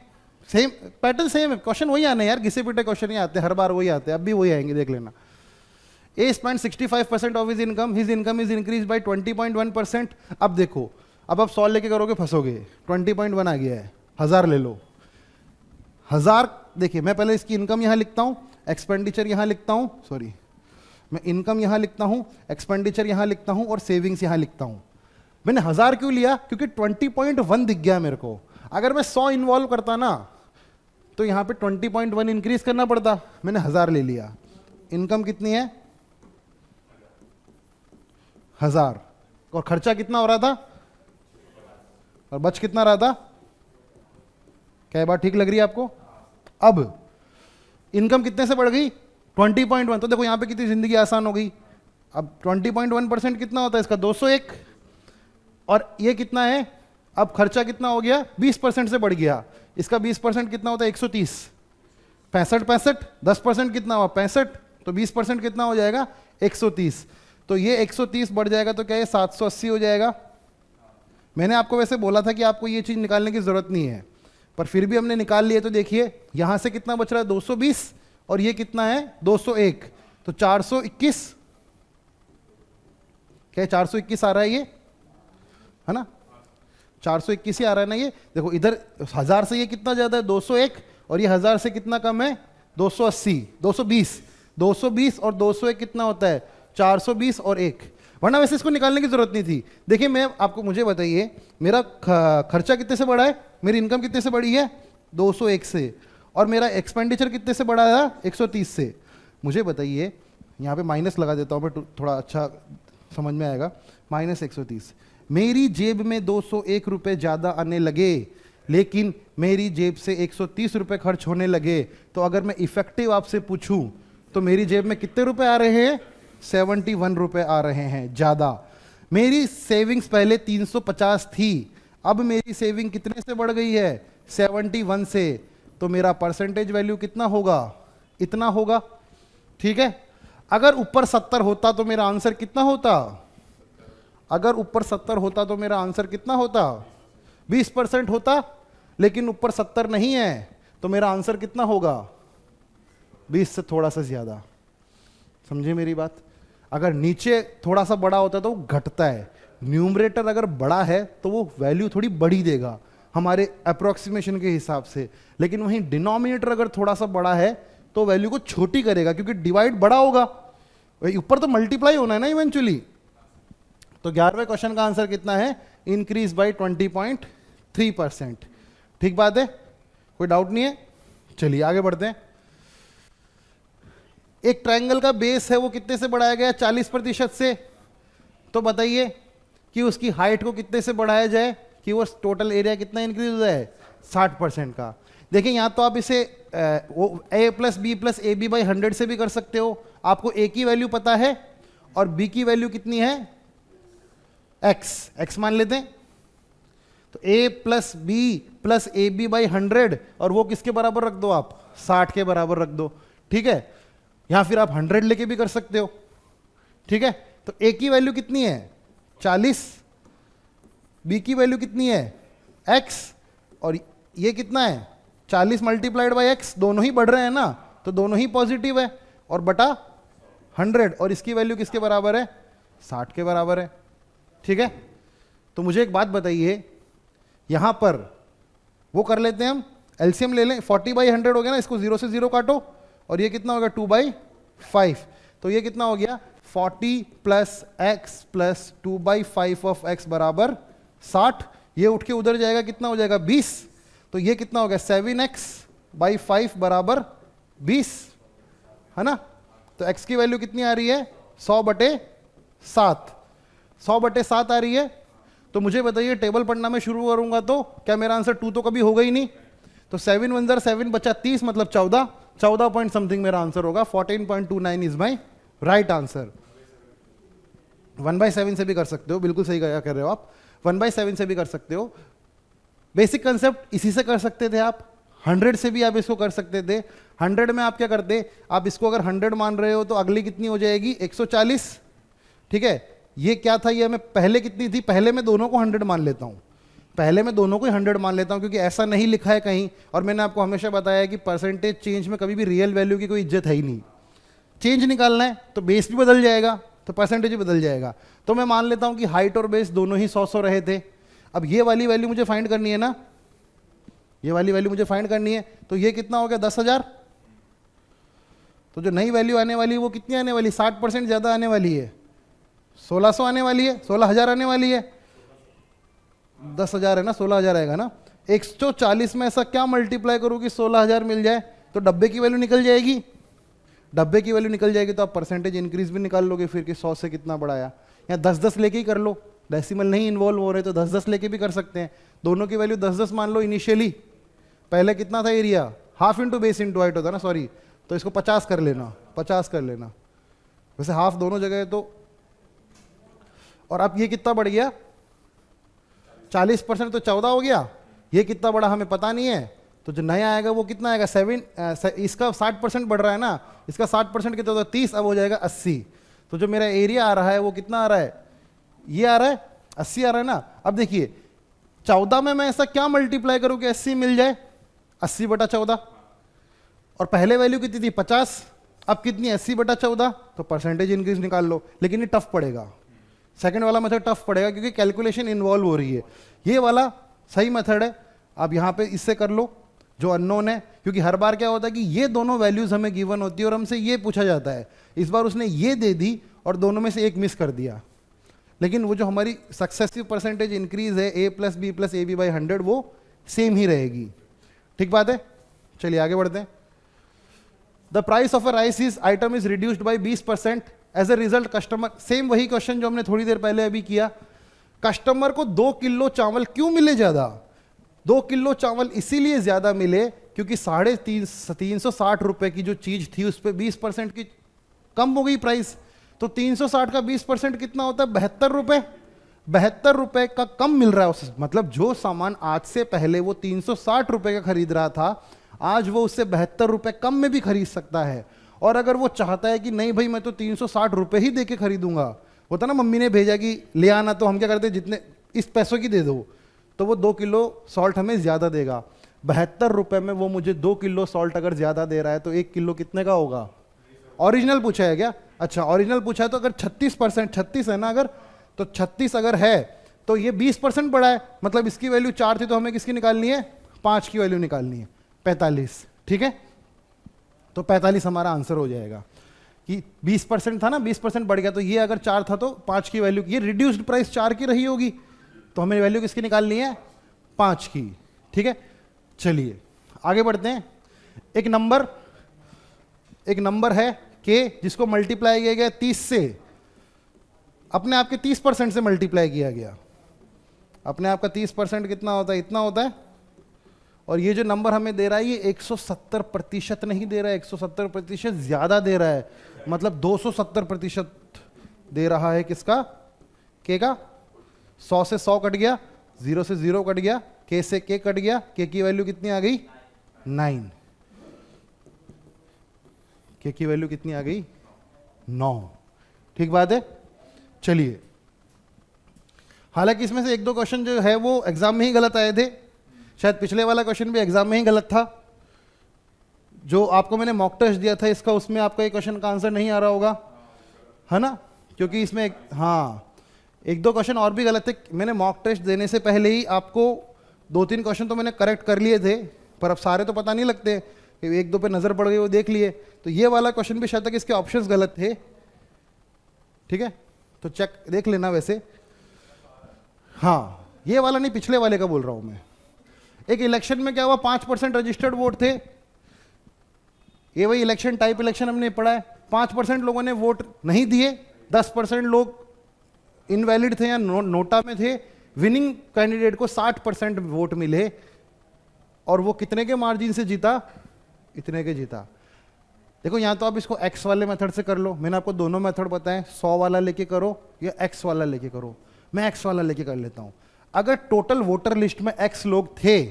सेम पैटर्न सेम है, क्वेश्चन वही आने यार, घिसे पिटे क्वेश्चन ही आते हैं, हर बार वही आते हैं, अब भी वही आएंगे, देख लेना। A spend 65% of his income is increase by 20.1%। अब देखो, अब आप 100 लेके करोगे फंसोगे, 20.1 आ गया है, 1000 ले लो। 1000, देखिए मैं पहले इसकी इनकम यहां लिखता हूं, एक्सपेंडिचर यहां लिखता हूं, सॉरी मैं इनकम यहां लिखता हूं, एक्सपेंडिचर यहां लिखता हूं और सेविंग्स यहां लिखता हूं। मैंने 1000 क्यों लिया, क्योंकि 20.1 दिख गया मेरे को। अगर मैं 100 इन्वॉल्व करता ना तो यहां पे 20.1 इंक्रीज करना पड़ता, मैंने 1000 ले लिया। इनकम कितनी है, 1000, और खर्चा कितना हो रहा था, और बच कितना रहा था, क्या बात ठीक लग रही है आपको? अब इनकम कितने से बढ़ गई, 20.1, तो देखो यहां पे कितनी जिंदगी आसान हो गई। अब 20.1% कितना होता है इसका, 201, और ये कितना है, अब खर्चा कितना हो गया, 20% से बढ़ गया। इसका 20% कितना होता है, 130। 65, 10% कितना हुआ, 65, तो 20% कितना हो जाएगा, 130। तो ये 130 बढ़ जाएगा तो क्या ये 780 हो जाएगा। मैंने आपको वैसे बोला था कि आपको ये चीज निकालने की जरूरत नहीं है, पर फिर भी हमने निकाल लिए। तो देखिए यहां से कितना बच रहा है, 220, और ये कितना है, 201, तो 421, क्या 421 आ रहा है, ये है ना, 421 ही आ रहा है ना ये। देखो इधर 1000 से ये कितना ज्यादा है, 201, और ये 1000 से कितना कम है, 280, 220, 220 और 201 कितना होता है, 420 और 1, वरना वैसे इसको निकालने की जरूरत नहीं थी। देखिए मैं आपको, मुझे बताइए मेरा खर्चा कितने से बढ़ा है, मेरी इनकम कितने से बढ़ी है, 201 से, और मेरा एक्सपेंडिचर कितने से बढ़ा है, 130 से। मुझे बताइए, यहाँ पे माइनस लगा देता हूँ मैं, थोड़ा अच्छा समझ में आएगा, -130। मेरी जेब में 201 रुपये ज़्यादा आने लगे, लेकिन मेरी जेब से 130 रुपये खर्च होने लगे, तो अगर मैं इफेक्टिव आपसे पूछूं तो मेरी जेब में कितने रुपए आ रहे हैं, 71 रुपये आ रहे हैं ज़्यादा। मेरी सेविंग्स पहले 350 थी, अब मेरी सेविंग कितने से बढ़ गई है, 71 से, तो मेरा परसेंटेज वैल्यू कितना होगा, इतना होगा। ठीक है, अगर ऊपर 70 होता तो मेरा आंसर कितना होता, अगर ऊपर 70 होता तो मेरा आंसर कितना होता, 20% होता, लेकिन ऊपर 70 नहीं है तो मेरा आंसर कितना होगा, 20 से थोड़ा सा ज्यादा। समझे मेरी बात? अगर नीचे थोड़ा सा बड़ा होता तो वो घटता है, न्यूमरेटर अगर बड़ा है तो वो वैल्यू थोड़ी बड़ी देगा हमारे अप्रोक्सीमेशन के हिसाब से, लेकिन वहीं डिनोमिनेटर अगर थोड़ा सा बड़ा है तो वैल्यू को छोटी करेगा क्योंकि डिवाइड बड़ा होगा, ऊपर तो मल्टीप्लाई होना है ना इवेंचुअली। तो 11वें क्वेश्चन का आंसर कितना है? Increase by 20.3%। ठीक बात है, कोई डाउट नहीं है। चलिए आगे बढ़ते हैं। एक ट्रायंगल का बेस है वो कितने से बढ़ाया गया? 40% से। तो बताइए कि उसकी हाइट को कितने से बढ़ाया जाए कि वो टोटल एरिया कितना इंक्रीज हो जाए? 60% का। देखिए यहाँ तो आप इसे a plus B plus A B by 100 से भी कर सकते हो। आपको a की वैल्यू पता है और b की वैल्यू कितनी है? x मान लेते हैं। तो a plus B plus A B by 100 और वो किसके बराबर रख दो आप? 60 के बराबर रख दो। ठीक है, या फिर आप 100 लेके भी कर सकते हो। ठीक है, तो a की वैल्यू कितनी है? 40, b की वैल्यू कितनी है? x, और ये कितना है? 40 मल्टीप्लाइड बाई x, दोनों ही बढ़ रहे हैं ना, तो दोनों ही पॉजिटिव है, और बटा 100, और इसकी वैल्यू किसके बराबर है? 60 के बराबर है। ठीक है, तो मुझे एक बात बताइए, यहां पर वो कर लेते हैं हम, एलसीएम ले लें। 40/100 हो गया ना, इसको 0 से 0 काटो, और ये कितना होगा? 2/5। तो ये कितना हो गया? 40 plus x plus 2/5 of x बराबर 60। ये उठ के उधर जाएगा, कितना हो जाएगा? 20। तो ये कितना हो गया? 7x/5 बराबर 20, है ना। तो x की वैल्यू कितनी आ रही है? 100/7। 100/7 आ रही है। तो मुझे बताइए, टेबल पढ़ना मैं शुरू करूंगा तो क्या मेरा आंसर 2 तो कभी होगा ही नहीं। तो 7 1 7 बचा 30, मतलब 14 पॉइंट समथिंग मेरा आंसर होगा। 14.29 इज माई राइट आंसर। 1/7 से भी कर सकते हो, बिल्कुल सही कर रहे हो आप। 1/7 से भी कर सकते हो। बेसिक कंसेप्ट इसी से कर सकते थे आप। 100 से भी आप इसको कर सकते थे। 100 में आप क्या करते? आप इसको अगर 100 मान रहे हो तो अगली कितनी हो जाएगी? 140। ठीक है, ये क्या था? ये हमें पहले कितनी थी? पहले मैं दोनों को 100 मान लेता हूं। पहले मैं दोनों को 100 मान लेता हूं क्योंकि ऐसा नहीं लिखा है कहीं, और मैंने आपको हमेशा बताया कि परसेंटेज चेंज में कभी भी रियल वैल्यू की कोई इज्जत है ही नहीं। चेंज निकालना है तो बेस भी बदल जाएगा, तो परसेंटेज भी बदल जाएगा। तो मैं मान लेता हूं कि हाइट और बेस दोनों ही 100 रहे थे। अब ये वाली वैल्यू मुझे फाइंड करनी है ना, ये वाली वैल्यू मुझे फाइंड करनी है। तो ये कितना हो गया? 10,000। तो जो नई वैल्यू आने वाली है वो कितनी आने वाली? 60% ज्यादा आने वाली है। 1600 आने वाली है, 16,000 आने वाली है। 10,000 है ना, 16,000 आएगा ना। 140 में ऐसा क्या मल्टीप्लाई करूँ कि 16,000 मिल जाए? तो डब्बे की वैल्यू निकल जाएगी। डब्बे की वैल्यू निकल जाएगी तो आप परसेंटेज इंक्रीज भी निकाल लोगे फिर कि 100 से कितना बढ़ाया। या 10-10 लेके ही कर लो, डेसिमल नहीं इन्वॉल्व हो रहे तो 10-10 लेके भी कर सकते हैं। दोनों की वैल्यू 10-10 मान लो इनिशियली। पहले कितना था area? Half into base into height होता ना, सॉरी। तो इसको 50 कर लेना, 50 कर लेना। वैसे हाफ दोनों जगह है तो। और अब ये कितना बढ़ गया? 40%, तो 14 हो गया। ये कितना बढ़ा हमें पता नहीं है, तो जो नया आएगा वो कितना आएगा? 7। इसका 60% बढ़ रहा है ना, इसका 60% कितना होता है? 30। अब हो जाएगा 80। तो जो मेरा एरिया आ रहा है वो कितना आ रहा है? ये आ रहा है 80 आ रहा है ना। अब देखिए 14 में मैं ऐसा क्या मल्टीप्लाई करूं कि 80 मिल जाए? 80/14। और पहले वैल्यू कितनी थी? 50। अब कितनी? 80/14। तो परसेंटेज इंक्रीज निकाल लो। लेकिन ये टफ पड़ेगा, सेकंड वाला मेथड टफ पड़ेगा क्योंकि कैलकुलेशन इन्वॉल्व हो रही है। ये वाला सही मेथड है, आप यहाँ पे इससे कर लो जो अननोन है। क्योंकि हर बार क्या होता है कि ये दोनों वैल्यूज हमें गिवन होती है और हमसे ये पूछा जाता है। इस बार उसने ये दे दी और दोनों में से एक मिस कर दिया। लेकिन वो जो हमारी सक्सेसिव परसेंटेज इंक्रीज है a plus B plus A B by 100 वो सेम ही रहेगी। ठीक बात है, चलिए आगे बढ़ते हैं। The price of a rice is item is reduced by 20%। As a result customer, same वही क्वेश्चन जो हमने थोड़ी देर पहले अभी किया। कस्टमर को 2 किलो चावल क्यों मिले ज्यादा? 2 किलो चावल इसीलिए ज्यादा मिले क्योंकि 360 रुपए की जो चीज थी उस पर 20% की कम हो गई प्राइस। तो 360 का 20% कितना होता है? 72 रुपए। 72 रुपए का कम मिल रहा है उसे। मतलब जो सामान आज से पहले वो 360 रुपए का खरीद रहा था, आज वो उससे 72 रुपए कम में भी खरीद सकता है। और अगर वो चाहता है कि नहीं भाई मैं तो 360 रुपए ही दे के खरीदूंगा, होता ना मम्मी ने भेजा कि ले आना, तो हम क्या करते हैं जितने इस पैसों की दे दो, तो वो 2 किलो सॉल्ट हमें ज्यादा देगा। 72 रुपए में वो मुझे 2 किलो सॉल्ट अगर ज्यादा दे रहा है तो 1 किलो कितने का होगा? ओरिजिनल पूछा है क्या? अच्छा ओरिजिनल पूछा है तो अगर 36% 36 है ना, अगर तो 36 अगर है तो ये 20% बढ़ा है, मतलब इसकी वैल्यू 4 थी तो हमें किसकी निकालनी है, 5 की वैल्यू निकालनी है, 45। ठीक है, तो 45 हमारा आंसर हो जाएगा कि 20% था ना, 20% बढ़ गया, तो ये अगर 4 था तो 5 की वैल्यू, ये रिड्यूस्ड प्राइस 4 की रही होगी, तो हमें वैल्यू किसकी निकालनी है, 5 की। ठीक है, चलिए आगे बढ़ते हैं। एक नंबर है के, जिसको मल्टीप्लाई किया गया 30 से, अपने आप के 30% से मल्टीप्लाई किया गया। अपने आप का 30% कितना होता है, इतना होता है। और ये जो नंबर हमें दे रहा है ये 170% नहीं दे रहा है, 170% ज्यादा दे रहा है, मतलब 270% दे रहा है। किसका, के का। 100 से 100 कट गया, 0 से 0 कट गया, के से के कट गया, के की वैल्यू कितनी आ गई, 9। के की वैल्यू कितनी आ गई, 9। ठीक बात है। चलिए, हालांकि इसमें से एक दो क्वेश्चन जो है वो एग्जाम में ही गलत आए थे, शायद पिछले वाला क्वेश्चन भी एग्जाम में ही गलत था। जो आपको मैंने मॉक टेस्ट दिया था इसका, उसमें आपका एक क्वेश्चन का आंसर नहीं आ रहा होगा, है ना, क्योंकि इसमें एक दो क्वेश्चन और भी गलत थे। मैंने मॉक टेस्ट देने से पहले ही आपको 2-3 क्वेश्चन तो मैंने करेक्ट कर लिए थे, पर अब सारे तो पता नहीं लगते, एक दो पे नजर पड़ गई वो देख लिए। तो ये वाला क्वेश्चन भी शायद तक इसके ऑप्शंस गलत थे। ठीक है, तो चेक देख लेना। वैसे हाँ, ये वाला नहीं, पिछले वाले का बोल रहा हूं मैं। एक इलेक्शन में क्या हुआ, 5% रजिस्टर्ड वोट थे। ये वही इलेक्शन टाइप इलेक्शन हमने पढ़ा है। 5% लोगों ने वोट नहीं दिए, 10% लोग इनवैलिड थे या नोटा में थे। विनिंग कैंडिडेट को 60% वोट मिले और वो कितने के मार्जिन से जीता, इतने के जीता। देखो यहां तो आप इसको एक्स वाले मेथड से कर लो, मैंने आपको दोनों मेथड बताएं, 100 वाला लेके करो या एक्स वाला लेके करो। मैं एक्स वाला लेके कर लेता हूं। अगर टोटल वोटर लिस्ट में एक्स लोग थे,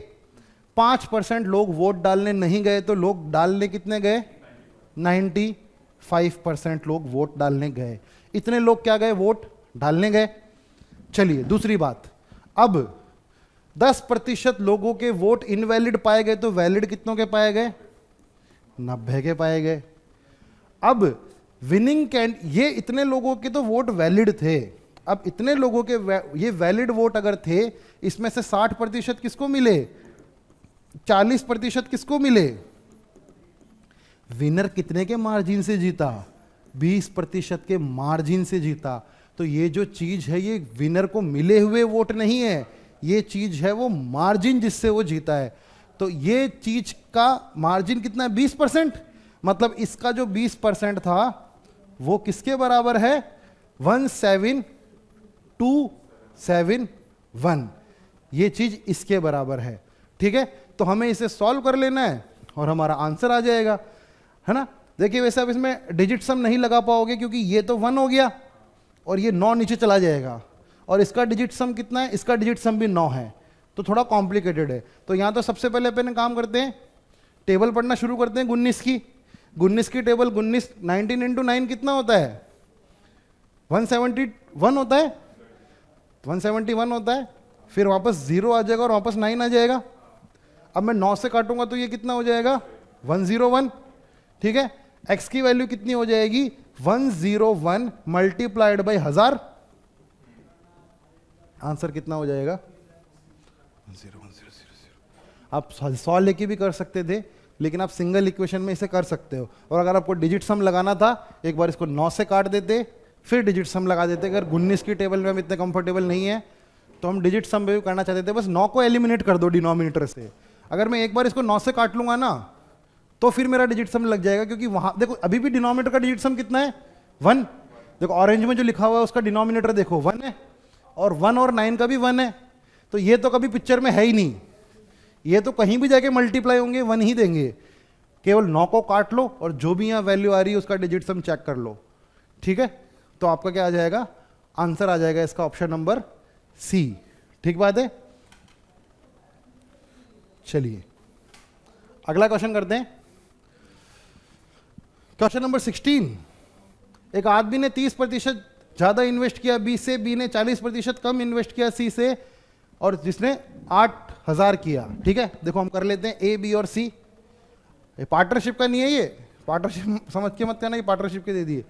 5% लोग वोट डालने नहीं गए, तो लोग डालने कितने गए, 95% लोग वोट डालने गए। इतने लोग क्या गए, वोट डालने गए। चलिए दूसरी बात, अब 10% लोगों के वोट इनवैलिड पाए गए, तो वैलिड कितनों के पाए गए, 90 के पाए गए। अब विनिंग ये इतने लोगों के तो वोट वैलिड थे। अब इतने लोगों के ये वैलिड वोट अगर थे, इसमें से 60% किसको मिले, 40% किसको मिले। विनर कितने के मार्जिन से जीता, 20% के मार्जिन से जीता। तो ये जो चीज है ये विनर को मिले हुए वोट नहीं है, ये चीज है वो मार्जिन जिससे वो जीता है। तो ये चीज का मार्जिन कितना है, 20%। मतलब इसका जो 20% था वो किसके बराबर है, 17271। ये चीज इसके बराबर है। ठीक है, तो हमें इसे सॉल्व कर लेना है और हमारा आंसर आ जाएगा, है ना। देखिए वैसे अब इसमें डिजिट सम नहीं लगा पाओगे क्योंकि ये तो 1 हो गया और ये 9 नीचे चला जाएगा, और इसका डिजिट सम कितना है, इसका डिजिट सम भी 9 है, तो थोड़ा कॉम्प्लिकेटेड है। तो यहां तो सबसे पहले अपन काम करते हैं, टेबल पढ़ना शुरू करते हैं 19 की। 19 की टेबल, 19 इंटू 9 कितना होता है, 171 होता है, 171 होता है। फिर वापस 0 आ जाएगा और वापस 9 आ जाएगा। अब मैं 9 से काटूंगा तो ये कितना हो जाएगा, 101। ठीक है, x की वैल्यू कितनी हो जाएगी, 101 मल्टीप्लाइड बाई 1000। आंसर कितना हो जाएगा, 101,000। आप 100 लेके भी कर सकते थे, लेकिन आप सिंगल इक्वेशन में इसे कर सकते हो। और अगर आपको डिजिट सम लगाना था, एक बार इसको 9 से काट देते, फिर डिजिट सम लगा देते। अगर 19 की टेबल में हम इतने कंफर्टेबल नहीं है तो हम डिजिट सम भी करना चाहते थे, बस 9 को एलिमिनेट कर दो डिनोमिनेटर से। अगर मैं एक बार इसको 9 से काट लूंगा ना, तो फिर मेरा डिजिट सम लग जाएगा, क्योंकि वहां देखो अभी भी डिनोमिनेटर का डिजिट सम कितना है, 1। देखो ऑरेंज में जो लिखा हुआ है उसका डिनोमिनेटर देखो 1 है, और 1 और 9 का भी 1 है। तो ये तो कभी पिक्चर में है ही नहीं, ये तो कहीं भी जाके मल्टीप्लाई होंगे 1 ही देंगे। केवल 9 को काट लो और जो भी यहाँ वैल्यू आ रही है उसका डिजिट सम चेक कर लो। ठीक है, तो आपका क्या आ जाएगा, आंसर आ जाएगा इसका ऑप्शन नंबर सी। ठीक बात है। चलिए अगला क्वेश्चन करते हैं, क्वेश्चन नंबर 16। एक आदमी ने 30% ज्यादा इन्वेस्ट किया बी से, बी ने 40% कम इन्वेस्ट किया सी से, और जिसने 8000 किया। ठीक है, देखो हम कर लेते हैं ए, बी और सी। पार्टनरशिप का नहीं है, ये पार्टनरशिप समझ के मत करना, ये पार्टनरशिप के दे दिए।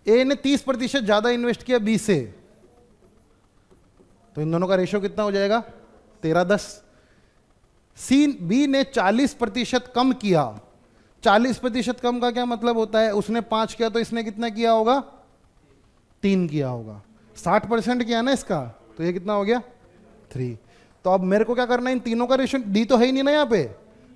ए ने 30% ज्यादा इन्वेस्ट किया बी से, तो इन दोनों का रेशियो कितना हो जाएगा? 13:10। सी बी ने 40% कम किया। 40% कम का क्या मतलब होता है? उसने 5 किया तो इसने कितना किया होगा? 3 किया होगा। 60% किया ना इसका, तो ये कितना हो गया? 3। तो अब मेरे को क्या करना है? इन तीनों का रेशियो, डी तो है ही नहीं ना यहाँ पे,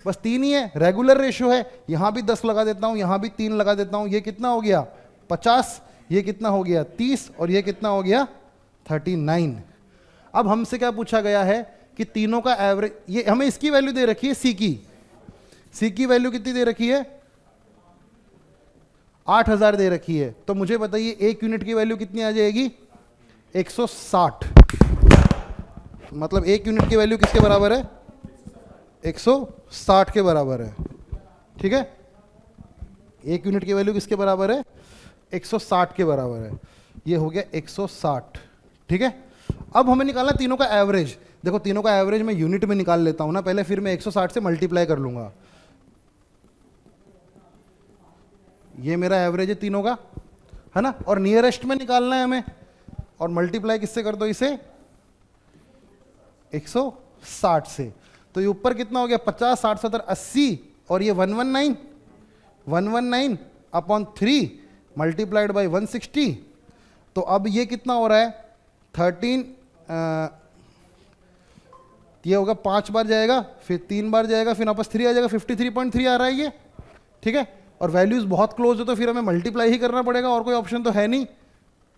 बस 3 ही है, रेगुलर रेशियो है। यहां भी 10 लगा देता हूं, यहां भी 3 लगा देता हूं। ये कितना हो गया? 50। ये कितना हो गया? 30। और ये कितना हो गया? 39। अब हमसे क्या पूछा गया है कि तीनों का एवरेज, ये हमें इसकी वैल्यू दे रखी है, सी की वैल्यू कितनी दे रखी है? 8000 दे रखी है। तो मुझे बताइए 1 यूनिट की वैल्यू कितनी आ जाएगी? 160। मतलब 1 यूनिट की वैल्यू किसके बराबर है? 160 के बराबर है। ठीक है, 1 यूनिट की वैल्यू किसके बराबर है? 160 के बराबर है। ये हो गया 160। ठीक है, अब हमें निकालना तीनों का एवरेज। देखो तीनों का एवरेज मैं यूनिट में निकाल लेता हूं ना पहले, फिर मैं 160 से मल्टीप्लाई कर लूंगा। ये मेरा एवरेज है तीनों का, है ना, और नियरेस्ट में निकालना है हमें, और मल्टीप्लाई किससे कर दो इसे? 160 से। तो ये ऊपर कितना हो गया? 50, 60, 70, 80, और ये 119 अपॉन 3 मल्टीप्लाइड बाई 160। तो अब ये कितना हो रहा है? 13, ये होगा 5 बार जाएगा, फिर 3 बार जाएगा, फिर वापस 3 आ जाएगा, 53.3 आ रहा है ये। ठीक है, और वैल्यूज बहुत क्लोज है तो फिर हमें मल्टीप्लाई ही करना पड़ेगा, और कोई ऑप्शन तो है नहीं।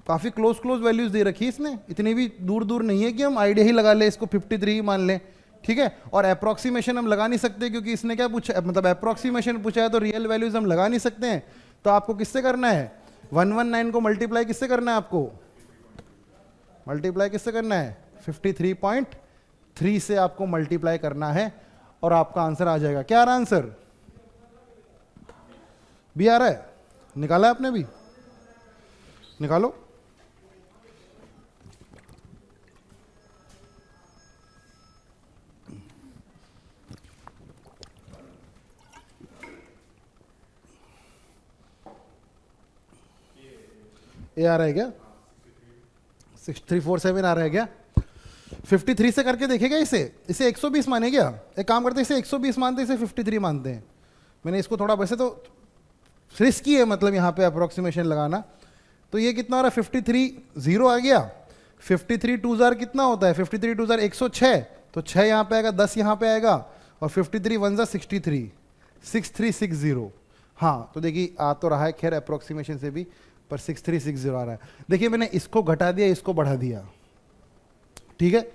काफी क्लोज वैल्यूज दे रखी है इसने, इतनी भी दूर नहीं है कि हम आइडिया ही लगा ले, इसको 53 मान लें। ठीक है, और अप्रोक्सीमेशन हम लगा नहीं सकते क्योंकि इसने क्या पूछा, मतलब अप्रोक्सीमेशन पूछा है, तो रियल वैल्यूज हम लगा नहीं सकते हैं। तो आपको किससे करना है? 119 को मल्टीप्लाई किससे करना है? आपको मल्टीप्लाई किससे करना है? 53.3 से आपको मल्टीप्लाई करना है, और आपका आंसर आ जाएगा। क्या आ रहा है आंसर? बी आ रहा है। निकाला है आपने भी? निकालो। ए आ रहा है क्या? 6347 आ रहा है क्या? 53 से करके देखेगा इसे 120 माने क्या? एक काम करते हैं, इसे 120 मानते हैं, इसे 53 मानते हैं। मैंने इसको थोड़ा, वैसे तो रिस्की है मतलब यहाँ पे अप्रोक्सीमेशन लगाना। तो ये कितना हो रहा है? 53, 0 आ गया। 53 2 जार कितना होता है? 53 2 जार 106, तो 6 यहाँ पे आएगा, 10 यहाँ पे आएगा, और 53 1 जार 63, 6360। हाँ, तो देखिए आ तो रहा है खैर अप्रोक्सीमेशन से भी, पर 6360 आ रहा है। देखिए मैंने इसको घटा दिया, इसको बढ़ा दिया। ठीक है,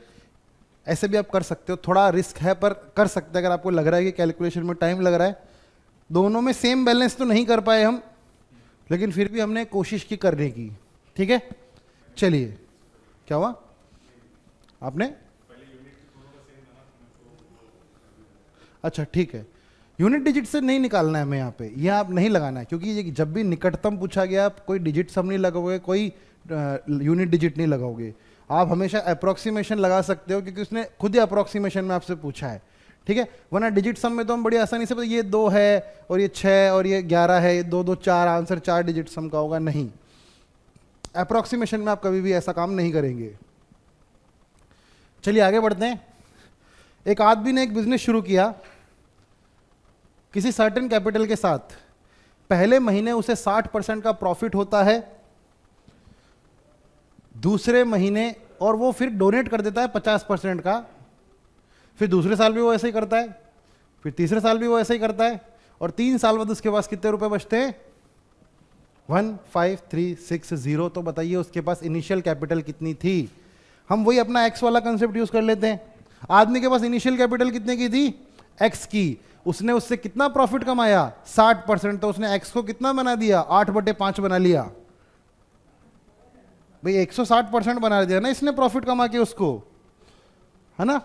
ऐसे भी आप कर सकते हो, थोड़ा रिस्क है पर कर सकते हैं। अगर आपको लग रहा है कि कैलकुलेशन में टाइम लग रहा है, दोनों में सेम बैलेंस तो नहीं कर पाए हम, लेकिन फिर भी हमने कोशिश की करने की। ठीक है, चलिए क्या हुआ? आपने अच्छा ठीक है, यूनिट डिजिट से नहीं निकालना है हमें यहाँ पे, यह आप नहीं लगाना है, क्योंकि ये जब भी निकटतम पूछा गया आप कोई डिजिट सम नहीं लगाओगे, कोई यूनिट डिजिट नहीं लगाओगे। आप हमेशा अप्रोक्सीमेशन लगा सकते हो, क्योंकि उसने खुद ही अप्रोक्सीमेशन में आपसे पूछा है। ठीक है, वरना डिजिट सम में तो हम बड़ी आसानी से पता ये 2 है और ये 6 और ये 11 है, 2 2 4, आंसर 4 डिजिट सम का होगा। नहीं, अप्रोक्सीमेशन में आप कभी भी ऐसा काम नहीं करेंगे। चलिए आगे बढ़ते हैं। एक आदमी ने एक बिजनेस शुरू किया किसी सर्टेन कैपिटल के साथ। पहले महीने उसे 60% का प्रॉफिट होता है, दूसरे महीने, और वो फिर डोनेट कर देता है 50% का, फिर दूसरे साल भी वो ऐसे ही करता है, फिर तीसरे साल भी वो ऐसे ही करता है, और 3 साल बाद उसके पास कितने रुपए बचते हैं? 15,360। तो बताइए उसके पास इनिशियल कैपिटल कितनी थी? हम वही अपना एक्स वाला कंसेप्ट यूज कर लेते हैं। आदमी के पास इनिशियल कैपिटल कितने की थी? एक्स की। उसने उससे कितना प्रॉफिट कमाया? 60%। तो उसने एक्स को कितना बना दिया? 8/5 बना लिया। भाई 160% बना दिया ना इसने प्रॉफिट कमा के उसको, है ना?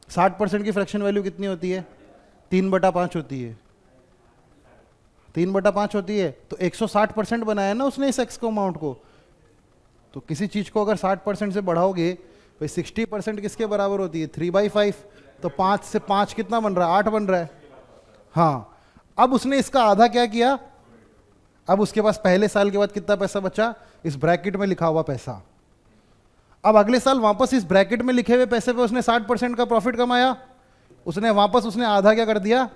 60% की फ्रैक्शन वैल्यू कितनी होती है? 3/5 होती है। 3/5 होती है, तो 160% बनाया ना उसने इस एक्स को, अमाउंट को। तो किसी चीज को अगर 60% से बढ़ाओगे, भाई 60% किसके बराबर होती है? 3/5। तो 5 से 5 कितना बन रहा है? 8 बन रहा है। हाँ, अब उसने इसका आधा क्या किया? अब उसके पास पहले साल के बाद कितना पैसा बचा? इस ब्रैकेट में लिखा हुआ पैसा। अब अगले साल वापस इस ब्रैकेट में लिखे हुए पैसे पे उसने 60% का प्रॉफिट कमाया, उसने वापस उसने आधा क्या कर दिया,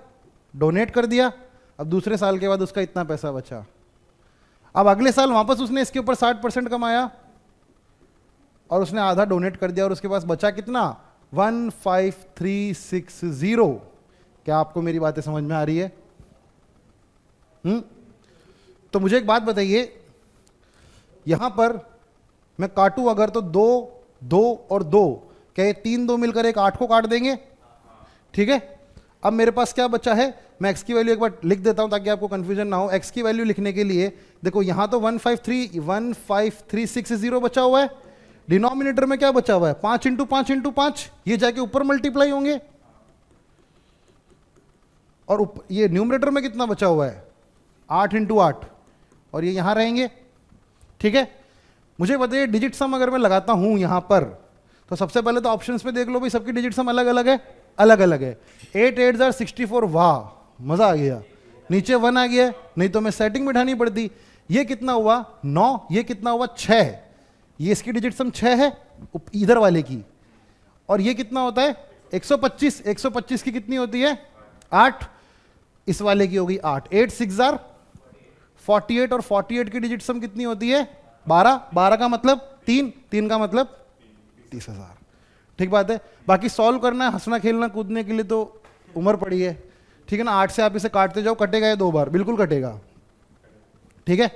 डोनेट कर दिया। अब दूसरे साल के बाद उसका इतना पैसा बचा। अब अगले साल वापस उसने इसके ऊपर 60% कमाया और उसने आधा डोनेट कर दिया और उसके पास बचा कितना, 15360। क्या आपको मेरी बातें समझ में आ रही है? तो मुझे एक बात बताइए, यहां पर मैं काटूं अगर तो 2 2 और 2, क्या ये 3 2 मिलकर एक 8 को काट देंगे? ठीक है। अब मेरे पास क्या बचा है, मैं x की वैल्यू एक बार लिख देता हूं ताकि आपको कंफ्यूजन ना हो। x की वैल्यू लिखने के लिए देखो यहां तो 15360 बचा हुआ है, डिनोमिनेटर में क्या बचा हुआ है, 5 इंटू 5 इंटू 5, ये जाके ऊपर मल्टीप्लाई होंगे, और ये न्यूमरेटर में कितना बचा हुआ है, 8 इंटू 8, और ये यहां रहेंगे। ठीक है। मुझे बताइए डिजिट सम अगर मैं लगाता हूं यहां पर, तो सबसे पहले तो ऑप्शंस में देख लो भाई, सबकी डिजिट सम अलग अलग है, अलग अलग है। 8 8 64, वाह मजा आ गया, नीचे 1 आ गया, नहीं तो मैं सेटिंग बिठानी पड़ती। ये कितना हुआ 9, ये कितना हुआ 6, ये इसकी डिजिट सम 6 है इधर वाले की, और ये कितना होता है 125, 125 की कितनी होती है 8, इस वाले की होगी 8, 8 6 48, और 48 की डिजिट सम कितनी होती है 12, 12 का मतलब 3, 3 का मतलब 30,000। ठीक बात है। बाकी सॉल्व करना है, हंसना खेलना कूदने के लिए तो उम्र पड़ी है, ठीक है ना। 8 से आप इसे काटते जाओ, कटेगा ये 2 बार, बिल्कुल कटेगा। ठीक है।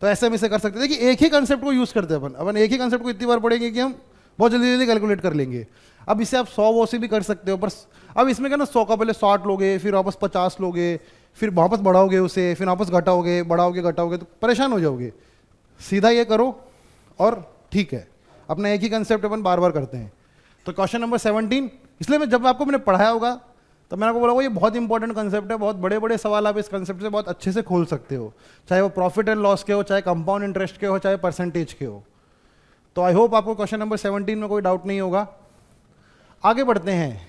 तो ऐसे हम इसे कर सकते हैं। देखिए एक ही कंसेप्ट को यूज करते हैं अपन एक ही कंसेप्ट को इतनी बार पढ़ेंगे कि हम बहुत जल्दी जल्दी कैलकुलेट कर लेंगे। अब इसे आप 100 वो से भी कर सकते हो, पर अब इसमें क्या ना 100 का पहले 60 लोगे, फिर वापस 50 लोगे, फिर वापस बढ़ाओगे उसे, फिर वापस घटाओगे, बढ़ाओगे घटाओगे, तो परेशान हो जाओगे। सीधा ये करो और ठीक है, अपना एक ही कंसेप्ट अपन बार बार करते हैं। तो क्वेश्चन नंबर 17, इसलिए मैं जब आपको मैंने पढ़ाया होगा तो मैंने आपको बोला ये बहुत इंपॉर्टेंट कंसेप्ट है, बहुत बड़े बड़े सवाल आप इस कंसेप्ट से बहुत अच्छे से खोल सकते हो, चाहे वो प्रॉफिट एंड लॉस के हो, चाहे कंपाउंड इंटरेस्ट के हो, चाहे परसेंटेज के हो। तो आई होप आपको क्वेश्चन नंबर 17 में कोई डाउट नहीं होगा। आगे बढ़ते हैं।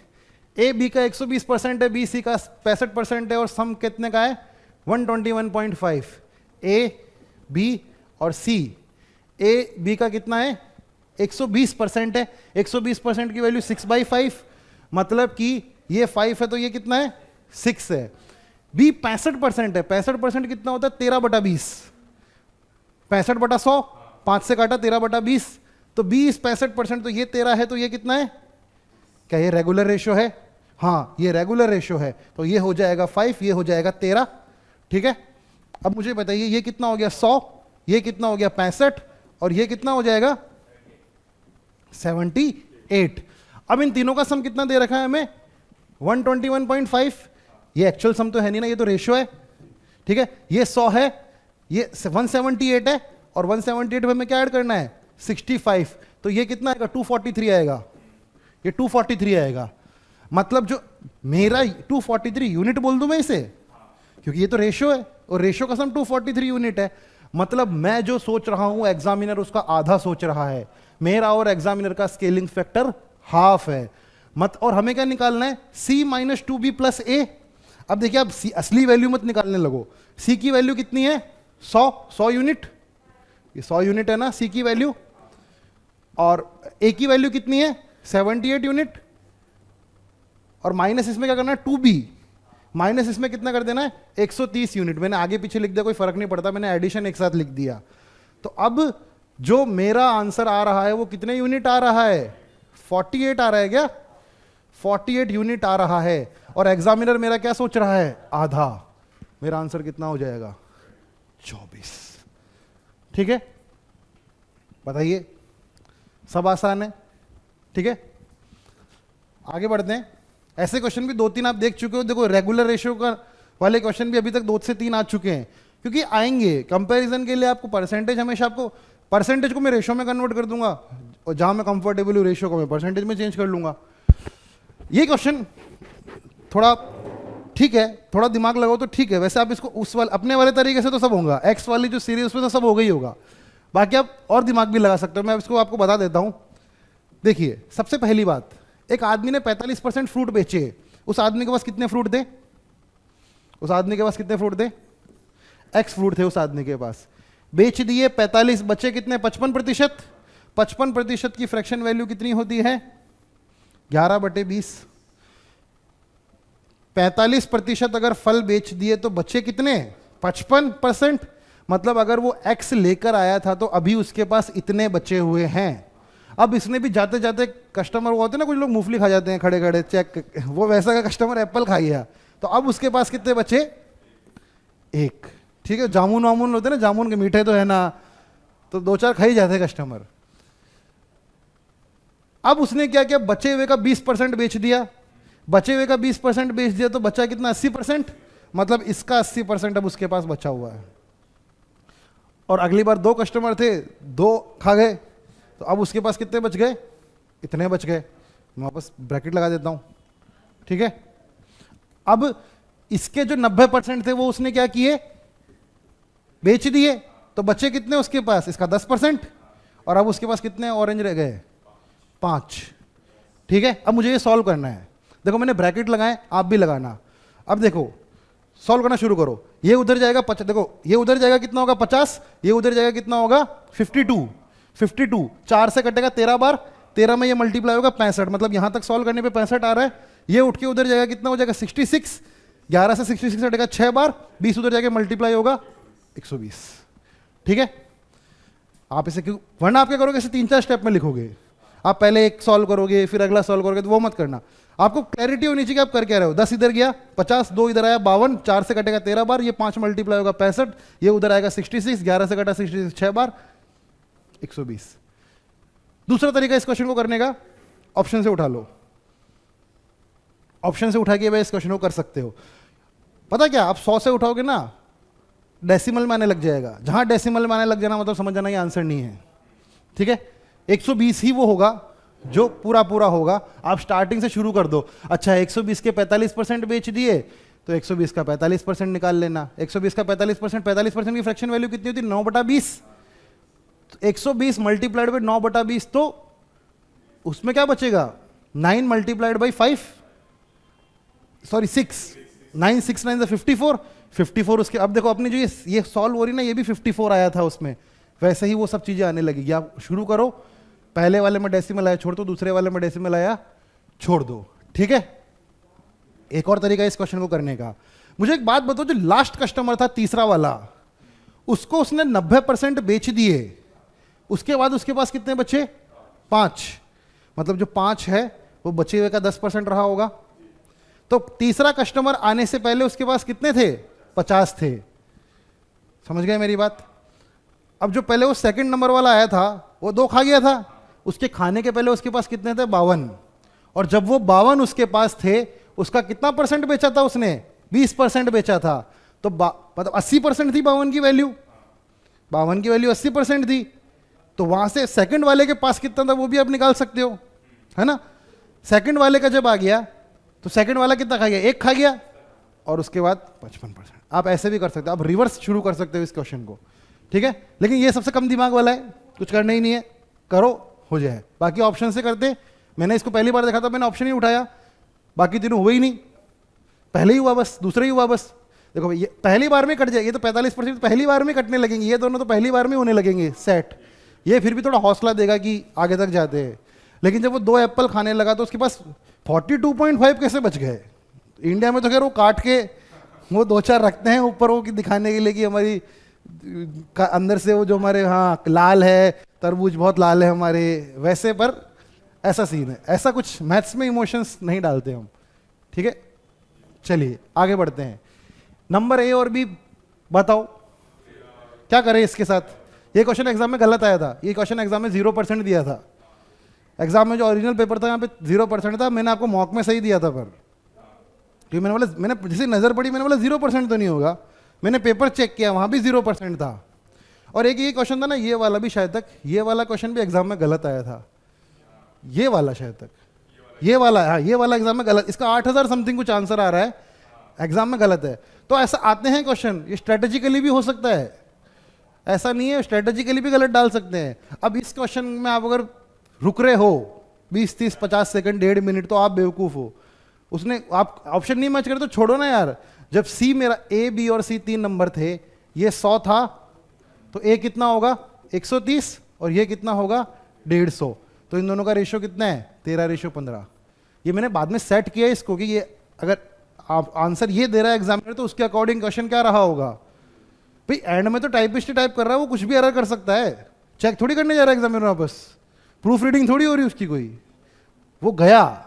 ए बी का 120% है, बी सी का 65% है, और सम कितने का है 121.5। ए बी और सी, ए बी का कितना है 120% है, 120% की वैल्यू 6/5, मतलब कि ये 5 है तो ये कितना है 6 है। बी 65% है, 65% कितना होता है 13/20, 65/100, 5 से काटा 13/20, तो बी इस 65%, तो ये 13 है, तो ये कितना है, क्या ये रेगुलर रेशो है? हाँ ये रेगुलर रेशो है, तो ये हो जाएगा 5, ये हो जाएगा 13। ठीक है। अब मुझे बताइए ये कितना हो गया 100, ये कितना हो गया 65, और ये कितना हो जाएगा 78। अब इन तीनों का सम कितना दे रखा है हमें 121.5। ये एक्चुअल सम तो है नहीं ना, ये तो रेशियो है। ठीक है। ये 100 है, ये 178 है, और 178 में हमें क्या ऐड करना है 65, तो ये कितना आएगा 243 आएगा, ये 243 आएगा। मतलब जो मेरा 243 यूनिट बोल दूं मैं इसे, क्योंकि ये तो रेशियो है और रेशियो का सम 243 यूनिट है। मतलब मैं जो सोच रहा हूं एग्जामिनर उसका आधा सोच रहा है, मेरा और एग्जामिनर का स्केलिंग फैक्टर हाफ है। और हमें क्या निकालना है c minus 2b plus a। अब देखिए आप असली वैल्यू मत निकालने लगो। c की वैल्यू कितनी है 100 यूनिट, ये 100 यूनिट है ना c की वैल्यू, और a की वैल्यू कितनी है 78 यूनिट, और माइनस इसमें क्या करना है 2b, माइनस इसमें कितना कर देना है 130 यूनिट। मैंने आगे पीछे लिख दिया, कोई फर्क नहीं पड़ता, मैंने एडिशन एक साथ लिख दिया। तो अब जो मेरा आंसर आ रहा है वो कितने यूनिट आ रहा है 48 आ रहा है क्या, 48 यूनिट आ रहा है, और एग्जामिनर मेरा क्या सोच रहा है आधा। मेरा आंसर कितना हो जाएगा 24। ठीक है। बताइए सब आसान है। ठीक है। आगे बढ़ते हैं। ऐसे क्वेश्चन भी 2-3 आप देख चुके हो। देखो रेगुलर रेशियो का वाले क्वेश्चन भी अभी तक 2 से 3 आ चुके हैं, क्योंकि आएंगे कंपैरिजन के लिए। आपको परसेंटेज हमेशा, आपको परसेंटेज को मैं रेशियो में कन्वर्ट कर दूंगा, और जहां मैं कंफर्टेबल हूं रेशियो को मैं परसेंटेज में चेंज कर लूंगा। ये क्वेश्चन थोड़ा ठीक है, थोड़ा दिमाग लगाओ तो ठीक है। वैसे आप इसको उस वाले अपने वाले तरीके से तो सब होगा, एक्स वाली जो सीरीज उसमें तो सब होगा ही होगा, बाकी आप और दिमाग भी लगा सकते हो। मैं इसको आपको बता देता हूं। देखिए सबसे पहली बात, एक आदमी ने 45% फ्रूट बेचे, उस आदमी के पास कितने फ्रूट थे, उस आदमी के पास कितने फ्रूट थे एक्स फ्रूट थे उस आदमी के पास, बेच दिए 45, बचे कितने 55%। 55% की फ्रैक्शन वैल्यू कितनी होती है? 11/20। 45% अगर फल बेच दिए तो बचे कितने? 55%। मतलब अगर वो x लेकर आया था तो अभी उसके पास इतने बचे हुए हैं। अब इसने भी जाते जाते कस्टमर, वो होते हैं ना कुछ लोग मूंगफली खा जाते हैं खड़े खड़े, चेक, वो वैसा का कस्टमर एप्पल खा गया, तो अब उसके पास कितने बचे? 1। ठीक है, जामुन वामुन होते हैं ना, जामुन के मीठे तो है ना, तो 2-4 खा ही जाते हैं कस्टमर। अब उसने क्या किया? बचे हुए का 20% बेच दिया। बचे हुए का 20% बेच दिया तो बचा कितना? 80%। मतलब इसका 80% अब उसके पास बचा हुआ है। और अगली बार 2 कस्टमर थे, 2 खा गए, तो अब उसके पास कितने बच गए? इतने बच गए। मैं वापस ब्रैकेट लगा देता हूं, ठीक है। अब इसके जो 90% थे वो उसने क्या किए? बेच दिए। तो बचे कितने उसके पास? इसका 10%। और अब उसके पास कितने ऑरेंज रह गए? 5। ठीक है, अब मुझे ये सॉल्व करना है। देखो मैंने ब्रैकेट लगाए, आप भी लगाना। अब देखो सॉल्व करना शुरू करो। ये उधर जाएगा देखो ये उधर जाएगा कितना होगा? 50। ये उधर जाएगा कितना होगा? 52। 52 4 से कटेगा 13 बार, 13 में ये मल्टीप्लाई होगा 65। मतलब यहां तक सॉल्व करने पे 65 आ रहा है। ये उठ के उधर जाएगा कितना हो जाएगा? 66। 11 से 66 कटेगा 6 बार, 20 उधर जाके मल्टीप्लाई होगा 120। ठीक है, आप इसे क्यों, वरना आप क्या करोगे? इसे 3-4 स्टेप में लिखोगे। आप पहले एक सॉल्व करोगे, फिर अगला सॉल्व करोगे, तो वो मत करना। आपको क्लैरिटी होनी चाहिए कि आप कर क्या रहे हो। 10 इधर गया 50, 2 इधर आया 52, 4 से कटेगा 13 बार, ये 5 मल्टीप्लाई होगा 65, ये उधर आएगा 66, 11 से कटा 66 6 बार 120। दूसरा तरीका इस क्वेश्चन को करने का, ऑप्शन से उठा लो। ऑप्शन से उठा के भाई इस क्वेश्चन को कर सकते हो। पता क्या, आप 100 से उठाओगे ना, डेसिमल में आने लग जाएगा। जहां डेसिमल में आने लग जाना मतलब समझ जाना ये आंसर नहीं है। ठीक है, 120 ही वो होगा जो पूरा पूरा होगा। आप स्टार्टिंग से शुरू कर दो। अच्छा 120 के 45% बेच दिए तो 120 का 45% निकाल लेना। 120 का 45%, 45% की फ्रैक्शन वैल्यू कितनी होती है? 9/20। 120 मल्टीप्लाइड बाई 9/20, तो उसमें क्या बचेगा? 9 मल्टीप्लाइड बाई 5, सॉरी 6, 9 6 9 54, 54 उसके। अब देखो अपनी जो ये सॉल्व हो रही ना, ये भी 54 आया था उसमें, वैसे ही वो सब चीजें आने लगेगी। आप शुरू करो, पहले वाले में डेसिमल आया छोड़ दो, दूसरे वाले में डेसिमल आया छोड़ दो। ठीक है, एक और तरीका इस क्वेश्चन को करने का। मुझे एक बात बताओ, जो लास्ट कस्टमर था तीसरा वाला, उसको उसने 90% बेच दिए, उसके बाद उसके पास कितने बचे? 5। मतलब जो 5 है वो बचे हुए का 10% रहा होगा। तो तीसरा कस्टमर आने से पहले उसके पास कितने थे? 50 थे। समझ गए मेरी बात? अब जो पहले वो सेकंड नंबर वाला आया था वो 2 खा गया था, उसके खाने के पहले उसके पास कितने थे? 52। और जब वो 52 उसके पास थे, उसका कितना परसेंट बेचा था उसने? 20% बेचा था। तो मतलब 80% थी 52 की वैल्यू। 52 की वैल्यू 80% थी। तो वहां से सेकंड वाले के पास कितना था वो भी आप निकाल सकते हो, है ना। सेकंड वाले का जब आ गया तो सेकंड वाला कितना खा गया? 1 खा गया, और उसके बाद 55%। आप ऐसे भी कर सकते हो, आप रिवर्स शुरू कर सकते हो इस क्वेश्चन को। ठीक है, लेकिन ये सबसे कम दिमाग वाला है, कुछ करना ही नहीं है, करो हो जाए। बाकी ऑप्शन से करते, मैंने इसको पहली बार देखा था, मैंने ऑप्शन ही उठाया, बाकी तीनों हुए ही नहीं। पहले ही हुआ बस, दूसरा ही हुआ बस। देखो ये पहली बार में कट जाए, ये तो 45% पहली बार में कटने लगेंगे, ये दोनों तो पहली बार में होने लगेंगे सेट। ये फिर भी थोड़ा हौसला देगा कि आगे तक जाते हैं। लेकिन जब वो 2 एप्पल खाने लगा तो उसके पास 42.5 कैसे बच गए? इंडिया में तो खैर वो काट के वो 2-4 रखते हैं ऊपर, वो दिखाने के लिए कि हमारी अंदर से वो जो हमारे हाँ लाल है, तरबूज बहुत लाल है हमारे, वैसे पर ऐसा सीन है। ऐसा कुछ मैथ्स में इमोशंस नहीं डालते हम। ठीक है, चलिए आगे बढ़ते हैं। नंबर ए और बी बताओ क्या करें इसके साथ। ये क्वेश्चन एग्जाम में गलत आया था, ये क्वेश्चन एग्जाम में 0% दिया था। एग्जाम में जो ओरिजिनल पेपर था यहाँ पे 0% था, मैंने आपको मॉक में सही दिया था, पर क्योंकि मैंने बोला, मैंने जैसे नजर पड़ी मैंने बोला 0% तो नहीं होगा, मैंने पेपर चेक किया वहाँ भी 0% था। और एक ये क्वेश्चन था ना, ये वाला भी शायद तक, ये वाला क्वेश्चन भी एग्जाम में गलत आया था, ये वाला शायद तक, ये वाला, हाँ ये वाला एग्जाम में गलत, इसका 8000 समथिंग कुछ आंसर आ रहा है, एग्जाम में गलत है। तो ऐसा आते हैं क्वेश्चन, ये स्ट्रेटेजिकली भी हो सकता है, ऐसा नहीं है, स्ट्रेटेजिकली भी गलत डाल सकते हैं। अब इस क्वेश्चन में आप अगर रुक रहे हो 20 30 50 सेकंड 1.5 मिनट तो आप बेवकूफ हो। उसने आप ऑप्शन नहीं मैच करे तो छोड़ो ना यार। जब सी मेरा ए बी और सी 3 नंबर थे, ये 100 था, तो ए कितना होगा? 130, और ये कितना होगा? 150, तो इन दोनों का रेशियो कितना है 13:15। ये मैंने बाद में सेट किया इसको कि ये अगर आप आंसर ये दे रहा है एग्जामिनर तो उसके अकॉर्डिंग क्वेश्चन क्या रहा होगा। भाई एंड में तो टाइपिस्ट टाइप कर रहा है, वो कुछ भी एरर कर सकता है, चेक थोड़ी करने जा रहा है एग्जामिनर वापस, प्रूफ रीडिंग थोड़ी हो रही उसकी कोई, वो गया।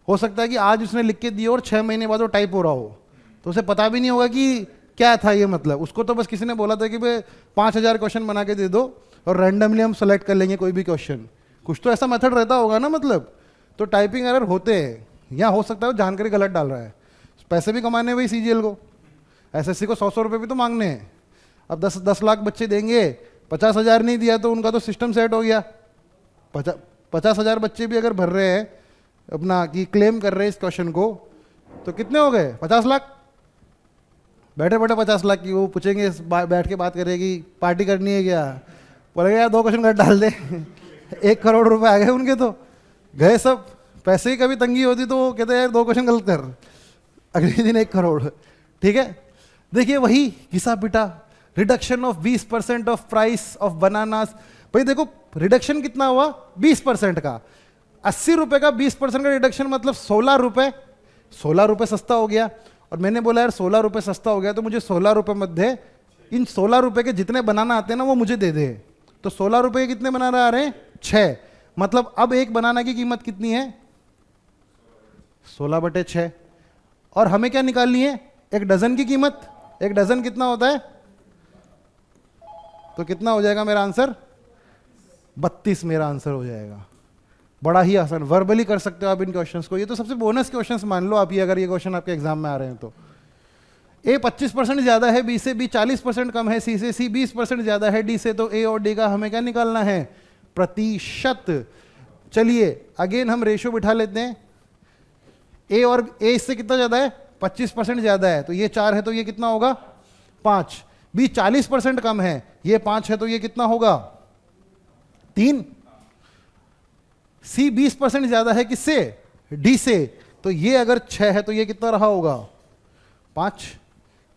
हो सकता है कि आज उसने लिख के दिया और 6 महीने बाद वो टाइप हो रहा हो, तो उसे पता भी नहीं होगा कि क्या था ये मतलब। उसको तो बस किसी ने बोला था कि भाई 5000 क्वेश्चन बना के दे दो और रैंडमली हम सेलेक्ट कर लेंगे कोई भी क्वेश्चन, कुछ तो ऐसा मेथड रहता होगा ना मतलब। तो टाइपिंग एरर होते हैं, यहाँ हो सकता है वो जानकारी गलत डाल रहा है, पैसे भी कमाने हैं भाई सीजीएल को, एसएससी को 100 रुपये भी तो मांगने हैं। अब 10 लाख बच्चे देंगे, 50,000 नहीं दिया तो उनका तो सिस्टम सेट हो गया। 50,000 बच्चे भी अगर भर रहे हैं अपना कि क्लेम कर रहे हैं इस क्वेश्चन को, तो कितने हो गए 50 लाख। बैठे बैठे 50 लाख की वो पूछेंगे, बैठ के बात करेगी पार्टी करनी है क्या, बोलेगा यार 2 क्वेश्चन कर डाल दे 1 करोड़ रुपए आ गए उनके, तो गए सब। पैसे की कभी तंगी होती तो वो कहते हैं यार 2 क्वेश्चन गलत कर, अगले दिन 1 करोड़। ठीक है, देखिए वही घिसा पिटा, reduction of 20% of price of bananas. भाई देखो रिडक्शन कितना हुआ 20% का, 80 रुपए का 20% का रिडक्शन मतलब 16 रुपए। 16 रुपए सस्ता हो गया, और मैंने बोला यार 16 रुपए सस्ता हो गया तो मुझे 16 रुपए मध्य इन 16 रुपए के जितने बनाना आते हैं ना वो मुझे दे दे। तो 16 रुपए के कितने बनाना आ रहे हैं 6, मतलब अब एक बनाना की कीमत कितनी है 16/6। और हमें क्या निकालनी है, एक डजन की कीमत। एक डजन कितना होता है, तो कितना हो जाएगा मेरा आंसर 32 मेरा आंसर हो जाएगा। बड़ा ही आसान, वर्बली कर सकते हो आप इन क्वेश्चंस को, ये तो सबसे बोनस क्वेश्चंस मान लो आप, ये अगर ये क्वेश्चन आपके एग्जाम में आ रहे हैं तो। ए 25% ज्यादा है बी से, बी 40% कम है सी से, सी 20% ज्यादा है डी से, तो ए और डी का हमें क्या निकालना है प्रतिशत। चलिए अगेन हम रेशियो बिठा लेते हैं, ए और ए इससे कितना ज्यादा है 25% ज्यादा है, तो ये 4 है तो ये कितना होगा 5। बी 40% कम है, ये 5 है तो ये कितना होगा 3। सी 20% ज्यादा है किससे डी से, तो ये अगर 6 है तो ये कितना रहा होगा 5।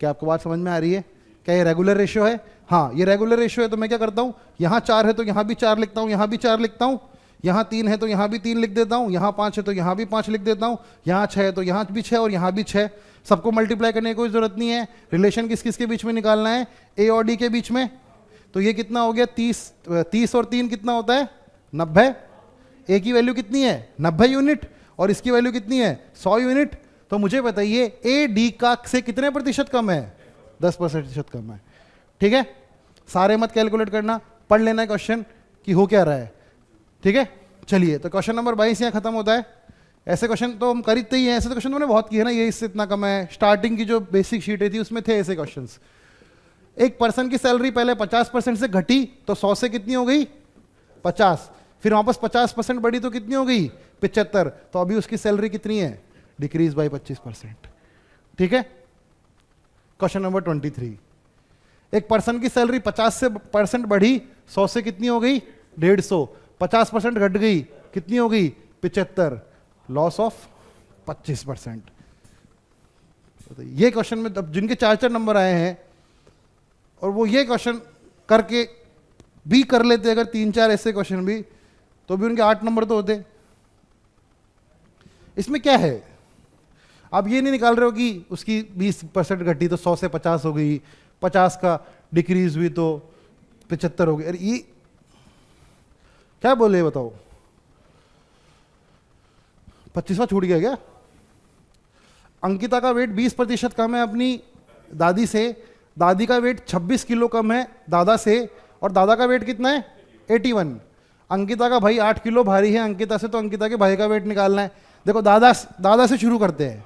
क्या आपको बात समझ में आ रही है, क्या ये रेगुलर रेशियो है। हाँ ये रेगुलर रेशियो है, तो मैं क्या करता हूं यहां 4 है तो यहां भी 4 लिखता हूं, यहां भी 4 लिखता हूं, यहाँ 3 है तो यहाँ भी 3 लिख देता हूँ, यहाँ 5 है तो यहाँ भी 5 लिख देता हूँ, यहाँ 6 है तो यहाँ भी 6 और यहाँ भी 6। सबको मल्टीप्लाई करने की कोई जरूरत नहीं है, रिलेशन किस किस के बीच में निकालना है ए और डी के बीच में। तो ये कितना हो गया 30 और 3 कितना होता है 90। ए की वैल्यू कितनी है 90 यूनिट और इसकी वैल्यू कितनी है 100 यूनिट। तो मुझे बताइए ए डी का से कितने प्रतिशत कम है 10% कम है। ठीक है, सारे मत कैलकुलेट करना, पढ़ लेना है क्वेश्चन कि हो क्या रहा है। ठीक है, चलिए तो क्वेश्चन नंबर 22 यहाँ खत्म होता है। ऐसे क्वेश्चन तो हम खरीदते ही हैं, ऐसे तो क्वेश्चन मैंने बहुत किए ना, ये इससे इतना कम है। स्टार्टिंग की जो बेसिक शीटें थी उसमें थे ऐसे क्वेश्चंस। एक पर्सन की सैलरी पहले 50% से घटी तो 100 से कितनी हो गई 50, फिर वापस 50% बढ़ी तो कितनी हो गई 75, तो अभी उसकी सैलरी कितनी है डिक्रीज बाई 25%। ठीक है, क्वेश्चन नंबर 23, एक पर्सन की सैलरी 50% बढ़ी 100 से कितनी हो गई 150, 50% घट गई कितनी हो गई 75, लॉस ऑफ 25%। ये क्वेश्चन में जिनके 4-4 नंबर आए हैं और वो ये क्वेश्चन करके भी कर लेते अगर 3-4 ऐसे क्वेश्चन भी, तो भी उनके 8 नंबर तो होते। इसमें क्या है, आप ये नहीं निकाल रहे हो कि उसकी 20% घटी तो 100 से 50 हो गई, 50 का डिक्रीज हुई तो 75 हो गई। अरे ये क्या बोले बताओ, 25वां छूट गया क्या। अंकिता का वेट 20% कम है अपनी दादी से, दादी का वेट 26 किलो कम है दादा से, और दादा का वेट कितना है 81। अंकिता का भाई 8 किलो भारी है अंकिता से, तो अंकिता के भाई का वेट निकालना है। देखो दादा से शुरू करते हैं।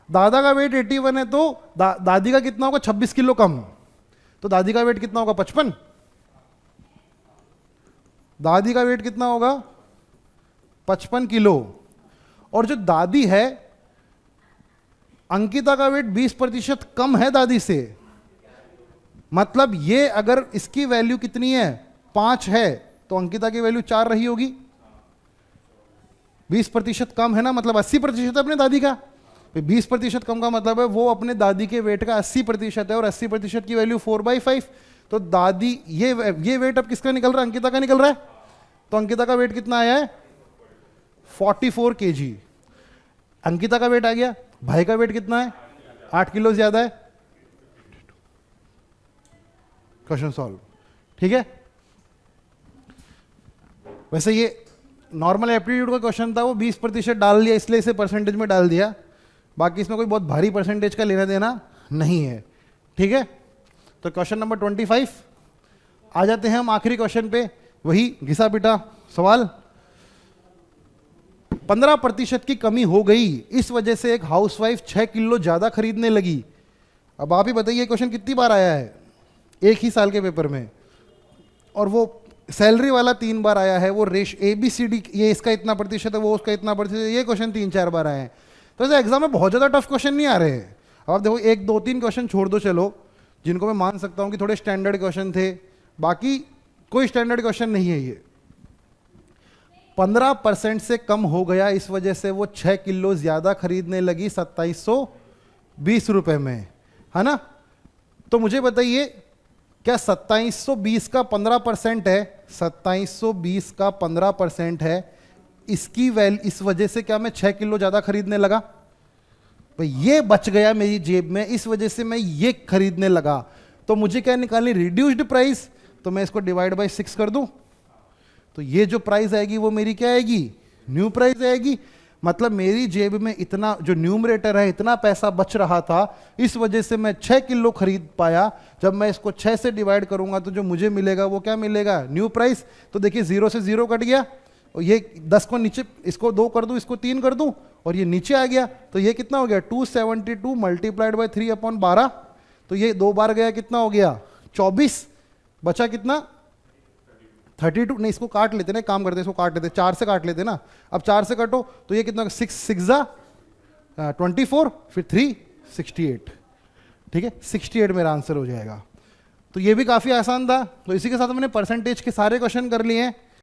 दादा का वेट 81 है तो दादी का कितना होगा 26 किलो कम, तो दादी का वेट कितना होगा 55। दादी का वेट कितना होगा 55 किलो, और जो दादी है अंकिता का वेट 20% कम है दादी से, मतलब ये अगर इसकी वैल्यू कितनी है 5 है तो अंकिता की वैल्यू 4 रही होगी। 20% कम है ना, मतलब 80% अपने दादी का। 20% कम का मतलब है वो अपने दादी के वेट का 80% है, और 80% की वैल्यू 4/5। तो दादी ये वेट अब किसका निकल रहा है अंकिता का निकल रहा है, तो अंकिता का वेट कितना आया है 44 kg। अंकिता का वेट आ गया, भाई का वेट कितना है 8 किलो ज्यादा है। Question solve. ठीक है, वैसे ये नॉर्मल एप्टीट्यूड का क्वेश्चन था, वो 20% डाल दिया इसलिए इसे परसेंटेज में डाल दिया, बाकी इसमें कोई बहुत भारी परसेंटेज का लेना देना नहीं है। ठीक है, तो क्वेश्चन नंबर 25 आ जाते हैं हम आखिरी क्वेश्चन पे, वही घिसा पिटा सवाल। 15% की कमी हो गई, इस वजह से एक हाउसवाइफ 6 किलो ज्यादा खरीदने लगी। अब आप ही बताइए क्वेश्चन कितनी बार आया है एक ही साल के पेपर में, और वो सैलरी वाला 3 बार आया है, वो रेश ABCD, ये इसका इतना प्रतिशत है, वो उसका इतना प्रतिशत, ये क्वेश्चन 3-4 बार आए हैं। तो ऐसे एग्जाम में बहुत ज़्यादा टफ क्वेश्चन नहीं आ रहे हैं। अब आप देखो 1-2-3 क्वेश्चन छोड़ दो चलो, जिनको मैं मान सकता हूँ कि थोड़े स्टैंडर्ड क्वेश्चन थे, बाकी कोई स्टैंडर्ड क्वेश्चन नहीं है ये। 15% से कम हो गया, इस वजह से वो 6 किलो ज़्यादा खरीदने लगी 2720 रुपये में, है ना। तो मुझे बताइए क्या 2720 का 15% है, 2720 का 15% है, इसकी इस वजह से क्या मैं 6 किलो ज़्यादा खरीदने लगा? भाई ये बच गया मेरी जेब में, इस वजह से मैं ये खरीदने लगा। तो मुझे क्या निकालनी, रिड्यूस्ड प्राइस, तो मैं इसको डिवाइड बाय 6 कर दूं, तो ये जो प्राइस आएगी वो मेरी क्या आएगी, न्यू प्राइस आएगी। मतलब मेरी जेब में इतना जो न्यूमरेटर है, इतना पैसा बच रहा था, इस वजह से मैं 6 किलो खरीद पाया। जब मैं इसको 6 से डिवाइड करूंगा तो जो मुझे मिलेगा वो क्या मिलेगा, न्यू प्राइस। तो देखिए 0 से 0 कट गया, और ये 10 को नीचे, इसको 2 कर दूं, इसको 3 कर दूं, और ये नीचे आ गया। तो ये कितना हो गया 272 मल्टीप्लाइड बाय 3/12। तो ये 2 बार गया, कितना हो गया 24, बचा कितना 32। नहीं, इसको काट लेते ना, काम करते, इसको काट लेते, 4 से काट लेते ना। अब 4 से काटो तो ये कितना, 6 24, फिर 3 68। ठीक है, 68 मेरा आंसर हो जाएगा। तो ये भी काफ़ी आसान था। तो इसी के साथ मैंने परसेंटेज के सारे क्वेश्चन कर लिए हैं।